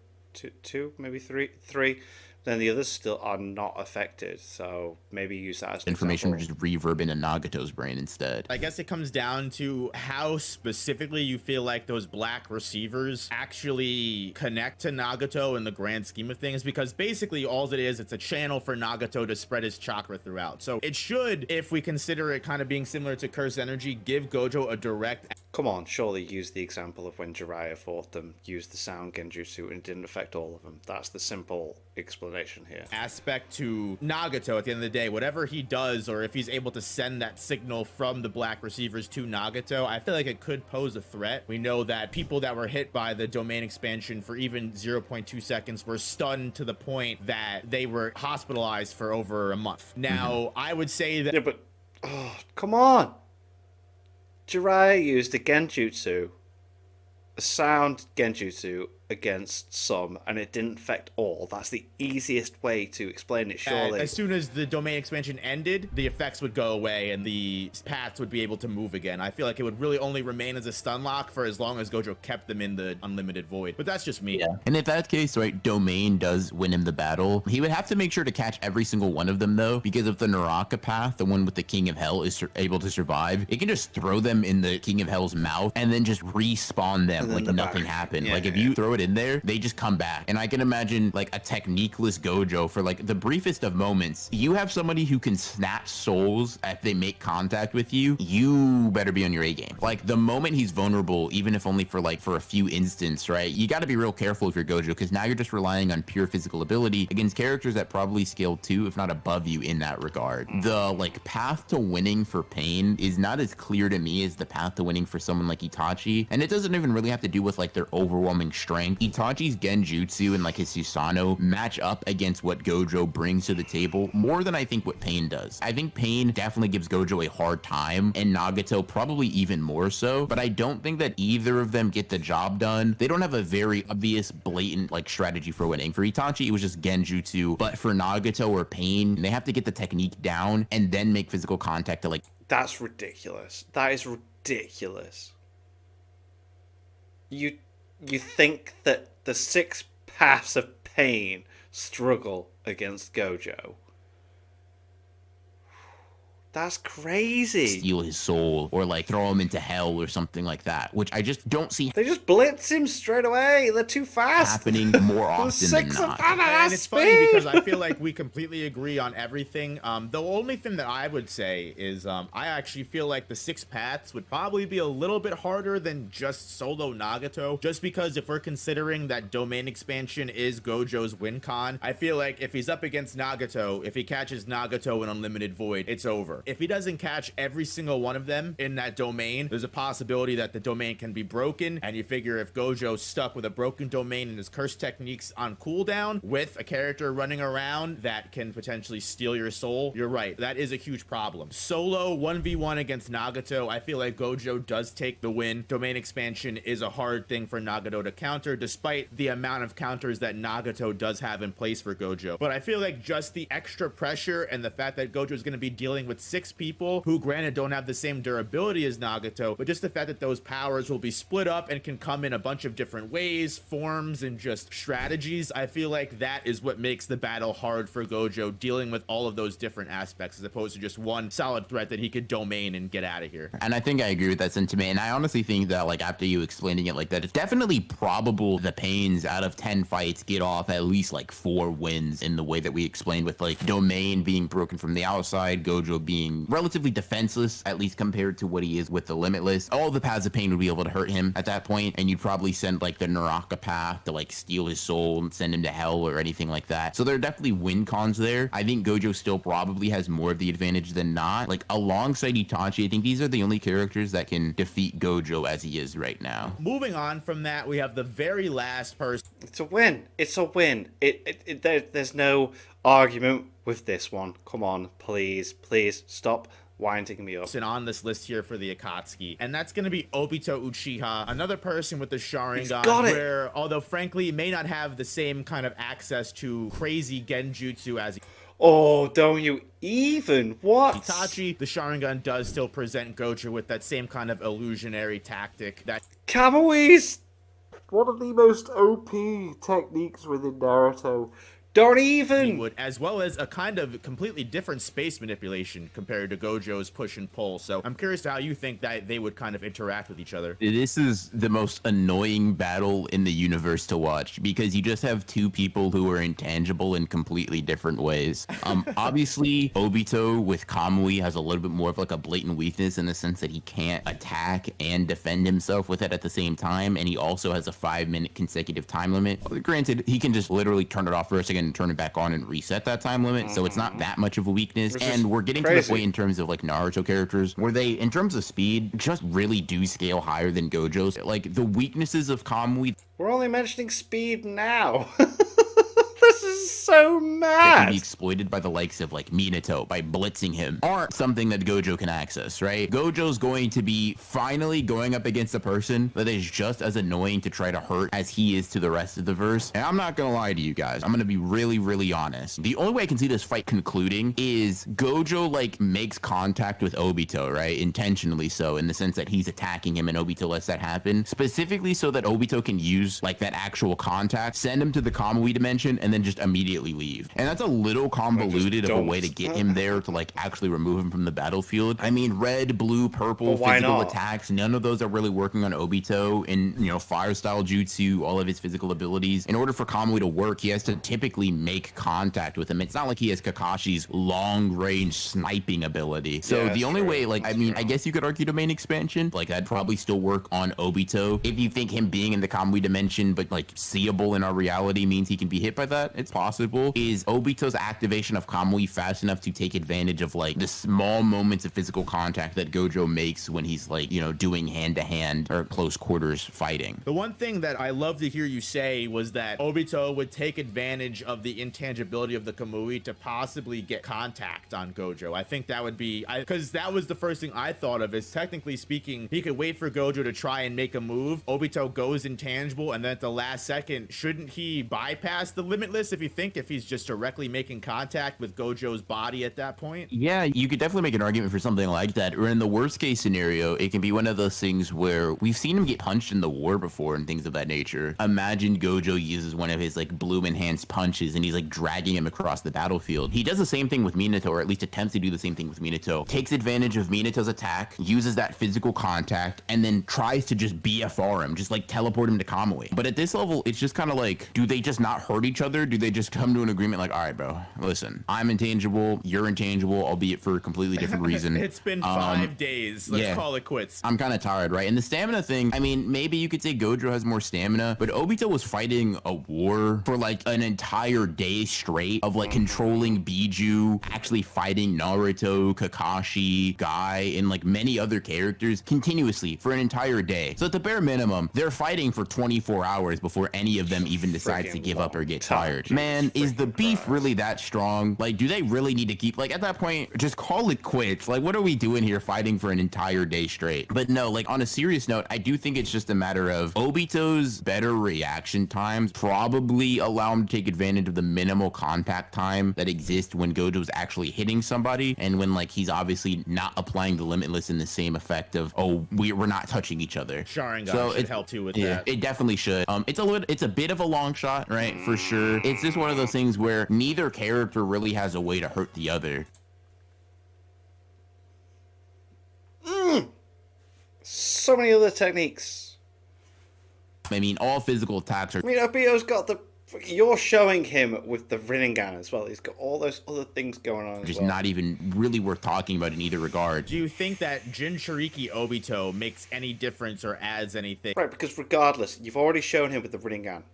Speaker 1: maybe three. Then the others still are not affected, so maybe use that as
Speaker 3: information would just reverb into Nagato's brain instead.
Speaker 2: I guess it comes down to how specifically you feel like those black receivers actually connect to Nagato in the grand scheme of things, because basically all it is, it's a channel for Nagato to spread his chakra throughout. So it should, if we consider it kind of being similar to Curse Energy, give Gojo a direct...
Speaker 1: Come on, surely use the example of when Jiraiya fought them, use the sound genjutsu, and it didn't affect all of them. That's the simple explanation here.
Speaker 2: Aspect to Nagato at the end of the day, whatever he does, or if he's able to send that signal from the black receivers to Nagato, I feel like it could pose a threat. We know that people that were hit by the domain expansion for even 0.2 seconds were stunned to the point that they were hospitalized for over a month. Now, I would say that...
Speaker 1: Yeah, but... Oh, come on! Jiraiya used a genjutsu, a sound genjutsu, against some, and it didn't affect all. That's the easiest way to explain it, surely.
Speaker 2: As soon as the domain expansion ended, the effects would go away and the paths would be able to move again. I feel like it would really only remain as a stun lock for as long as Gojo kept them in the unlimited void. But that's just me.
Speaker 3: Yeah. And if that's the case, right, domain does win him the battle. He would have to make sure to catch every single one of them, though, because if the Naraka path, the one with the King of Hell, is able to survive, it can just throw them in the King of Hell's mouth and then just respawn them like nothing happened. Like if you throw it in there, they just come back. And I can imagine like a techniqueless Gojo for like the briefest of moments. You have somebody who can snatch souls if they make contact with you, you better be on your A game. Like the moment he's vulnerable, even if only for a few instants, right? You got to be real careful if you're Gojo, because now you're just relying on pure physical ability against characters that probably scale 2, if not above you in that regard. The like path to winning for Pain is not as clear to me as the path to winning for someone like Itachi. And it doesn't even really have to do with like their overwhelming strength think Itachi's Genjutsu and like his Susanoo match up against what Gojo brings to the table more than I think what Pain does. I think Pain definitely gives Gojo a hard time, and Nagato probably even more so, but I don't think that either of them get the job done. They don't have a very obvious, blatant like strategy for winning. For Itachi, it was just Genjutsu, but for Nagato or Pain, they have to get the technique down and then make physical contact to like.
Speaker 1: That's ridiculous. That is ridiculous. You think that the 6 paths of Pain struggle against Gojo? That's crazy.
Speaker 3: Steal his soul or like throw him into hell or something like that, which I just don't see.
Speaker 1: They just blitz him straight away. They're too fast.
Speaker 3: Happening more often than not.
Speaker 2: And it's funny because I feel like we completely agree on everything. The only thing that I would say is I actually feel like the 6 paths would probably be a little bit harder than just solo Nagato, just because if we're considering that domain expansion is Gojo's win con, I feel like if he's up against Nagato, if he catches Nagato in Unlimited Void, it's over. If he doesn't catch every single one of them in that domain, there's a possibility that the domain can be broken, and you figure if Gojo's stuck with a broken domain and his curse techniques on cooldown with a character running around that can potentially steal your soul, you're right, that is a huge problem. Solo 1v1 against Nagato, I feel like Gojo does take the win. Domain expansion is a hard thing for Nagato to counter, despite the amount of counters that Nagato does have in place for Gojo. But I feel like just the extra pressure and the fact that Gojo is going to be dealing with 6 people who granted don't have the same durability as Nagato, but just the fact that those powers will be split up and can come in a bunch of different ways, forms, and just strategies, I feel like that is what makes the battle hard for Gojo, dealing with all of those different aspects as opposed to just one solid threat that he could domain and get out of here.
Speaker 3: And I think I agree with that sentiment, and I honestly think that like after you explaining it like that, it's definitely probable the Pains out of 10 fights get off at least like 4 wins in the way that we explained, with like domain being broken from the outside, Gojo being relatively defenseless, at least compared to what he is with the Limitless. All the paths of Pain would be able to hurt him at that point, and you'd probably send like the Naraka path to like steal his soul and send him to hell or anything like that. So there are definitely win cons there. I think Gojo still probably has more of the advantage than not. Like alongside Itachi, I think these are the only characters that can defeat Gojo as he is right now.
Speaker 2: Moving on from that, we have the very last person.
Speaker 1: It's a win. It's a win. There's no argument with this one. Come on, please stop winding me up.
Speaker 2: On this list here for the Akatsuki, and that's going to be Obito Uchiha, another person with the Sharingan, where although frankly may not have the same kind of access to crazy genjutsu as
Speaker 1: Oh, don't you even? What?
Speaker 2: Itachi, the Sharingan does still present Gojo with that same kind of illusionary tactic that
Speaker 1: Kamui's one of the most OP techniques within Naruto. Don't even!
Speaker 2: Would, as well as a kind of completely different space manipulation compared to Gojo's push and pull. So I'm curious to how you think that they would kind of interact with each other.
Speaker 3: This is the most annoying battle in the universe to watch, because you just have 2 people who are intangible in completely different ways. Obviously, Obito with Kamui has a little bit more of like a blatant weakness in the sense that he can't attack and defend himself with it at the same time, and he also has a 5-minute consecutive time limit. Granted, he can just literally turn it off for a second and turn it back on and reset that time limit, so it's not that much of a weakness. And we're getting to the point in terms of like Naruto characters where they, in terms of speed, just really do scale higher than Gojo's. Like the weaknesses of Kamui,
Speaker 1: we're only mentioning speed now. This is so mad.
Speaker 3: That can be exploited by the likes of like Minato by blitzing him, aren't something that Gojo can access, right? Gojo's going to be finally going up against a person that is just as annoying to try to hurt as he is to the rest of the verse. And I'm not gonna lie to you guys, I'm gonna be really honest. The only way I can see this fight concluding is Gojo like makes contact with Obito, right? Intentionally so, in the sense that he's attacking him and Obito lets that happen, specifically so that Obito can use like that actual contact, send him to the Kamui dimension, and then just immediately leave. And that's a little convoluted of a way to get him there to like actually remove him from the battlefield. I mean, red, blue, purple, physical attacks, none of those are really working on Obito. And, you know, fire style jutsu, all of his physical abilities. In order for Kamui to work, he has to typically make contact with him. It's not like he has Kakashi's long range sniping ability. So the only way, like, I mean, I guess you could argue domain expansion, like that'd probably still work on Obito if you think him being in the Kamui dimension but like seeable in our reality means he can be hit by that. but it's possible, is Obito's activation of Kamui fast enough to take advantage of like the small moments of physical contact that Gojo makes when he's like, you know, doing hand-to-hand or close quarters fighting.
Speaker 2: The one thing that I love to hear you say was that Obito would take advantage of the intangibility of the Kamui to possibly get contact on Gojo. I think that would be, because that was the first thing I thought of, is technically speaking, he could wait for Gojo to try and make a move. Obito goes intangible, and then at the last second, shouldn't he bypass the limitless if he's just directly making contact with Gojo's body at that point?
Speaker 3: Yeah, you could definitely make an argument for something like that. Or in the worst case scenario, it can be one of those things where we've seen him get punched in the war before and things of that nature. Imagine Gojo uses one of his like bloom enhanced punches and he's like dragging him across the battlefield. He does the same thing with Minato, or at least attempts to do the same thing with Minato. Takes advantage of Minato's attack, uses that physical contact, and then tries to just BFR him, just like teleport him to Kamui. But at this level, it's just kind of like, do they just not hurt each other? Do they just come to an agreement like, all right, bro, listen, I'm intangible, you're intangible, albeit for a completely different reason.
Speaker 2: It's been 5 days. Let's call it quits.
Speaker 3: I'm kind of tired, right? And the stamina thing, I mean, maybe you could say Gojo has more stamina, but Obito was fighting a war for like an entire day straight of like controlling Biju, actually fighting Naruto, Kakashi, Guy, and like many other characters continuously for an entire day. So at the bare minimum, they're fighting for 24 hours before any of them even decides to give up or get tired. Man, is the beef really that strong? Like, do they really need to keep, like, at that point, just call it quits? Like, what are we doing here fighting for an entire day straight? But no, like, on a serious note, I do think it's just a matter of Obito's better reaction times probably allow him to take advantage of the minimal contact time that exists when Gojo's actually hitting somebody, and when, like, he's obviously not applying the limitless in the same effect of, oh, we're not touching each other.
Speaker 2: Sharingan should help too with that.
Speaker 3: It definitely should. It's a bit of a long shot, right? For sure. It's just one of those things where neither character really has a way to hurt the other.
Speaker 1: So many other techniques.
Speaker 3: I mean, all physical attacks are...
Speaker 1: I mean, Obito's got the... You're showing him with the Rinnegan as well. He's got all those other things going on
Speaker 3: just
Speaker 1: as well.
Speaker 3: Not even really worth talking about in either regard.
Speaker 2: Do you think that Jinchuriki Obito makes any difference or adds anything?
Speaker 1: Right, because regardless, you've already shown him with the Rinnegan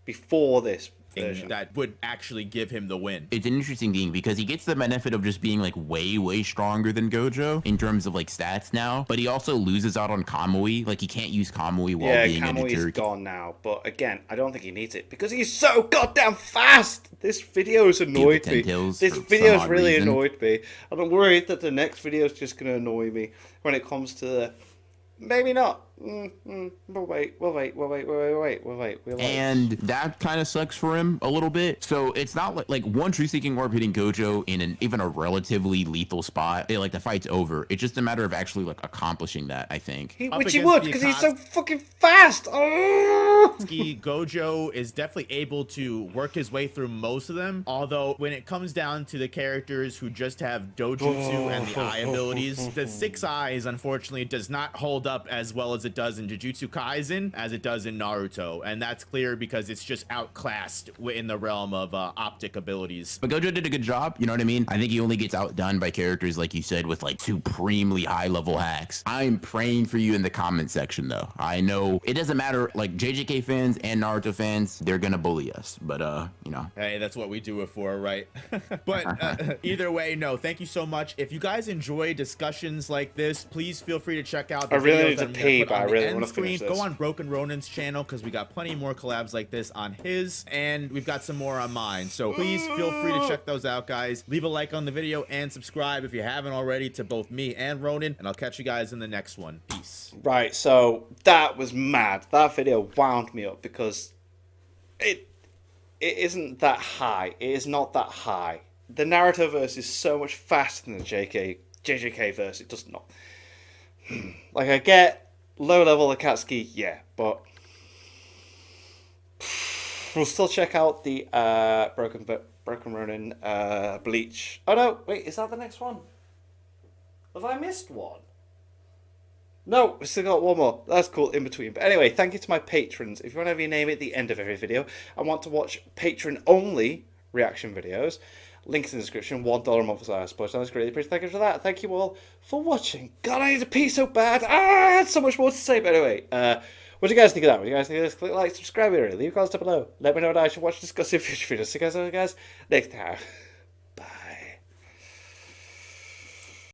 Speaker 1: before this version
Speaker 2: that would actually give him the win.
Speaker 3: It's an interesting thing because he gets the benefit of just being like way stronger than Gojo in terms of like stats now, but he also loses out on Kamui. Like he can't use Kamui while being in a
Speaker 1: Kamui's
Speaker 3: jerky.
Speaker 1: gone now, but again, I don't think he needs it because he's so goddamn fast. This video's annoyed me. This video's really annoyed me, and I'm worried that the next video's just going to annoy me when it comes to the... Maybe not. We'll wait.
Speaker 3: And that kind of sucks for him a little bit. So it's not like one true seeking orb hitting Gojo in even a relatively lethal spot. Like the fight's over. It's just a matter of actually like accomplishing that, I think.
Speaker 1: Which he would, because he's so fucking fast. Oh!
Speaker 2: Gojo is definitely able to work his way through most of them. Although when it comes down to the characters who just have dojutsu and the eye abilities, the 6 eyes unfortunately does not hold up as well as it does in Jujutsu Kaisen as it does in Naruto, and that's clear because it's just outclassed in the realm of optic abilities.
Speaker 3: But Gojo did a good job, you know what I mean? I think he only gets outdone by characters like you said with like supremely high level hacks. I'm praying for you in the comment section though. I know it doesn't matter, like JJK fans and Naruto fans, they're gonna bully us, but you know.
Speaker 2: Hey, that's what we do it for, right? But either way, no, thank you so much. If you guys enjoy discussions like this, please feel free to check out the
Speaker 1: I really
Speaker 2: videos
Speaker 1: need to pee, but I really want to finish this.
Speaker 2: Go on Broken Ronin's channel because we got plenty more collabs like this on his, and we've got some more on mine. So please feel free to check those out, guys. Leave a like on the video and subscribe if you haven't already to both me and Ronin, and I'll catch you guys in the next one. Peace.
Speaker 1: Right, so that was mad. That video wound me up because it isn't that high. It is not that high. The Naruto verse is so much faster than the JJK verse. It does not. Like, I get low level Akatsuki, yeah, but we'll still check out the Broken Ronin Bleach. Oh no, wait, is that the next one? Have I missed one? No, we still got one more. That's cool in between. But anyway, thank you to my patrons. If you want to have your name at the end of every video and want to watch patron only reaction videos, links in the description. $1 a month, I suppose. I was greatly appreciated. Thank you for that. Thank you all for watching. God, I need to pee so bad. I had so much more to say. But anyway, What do you guys think of that? What do you guys think of this? Click like, subscribe, leave comments down below. Let me know what I should watch, discuss in future videos. See you guys next time.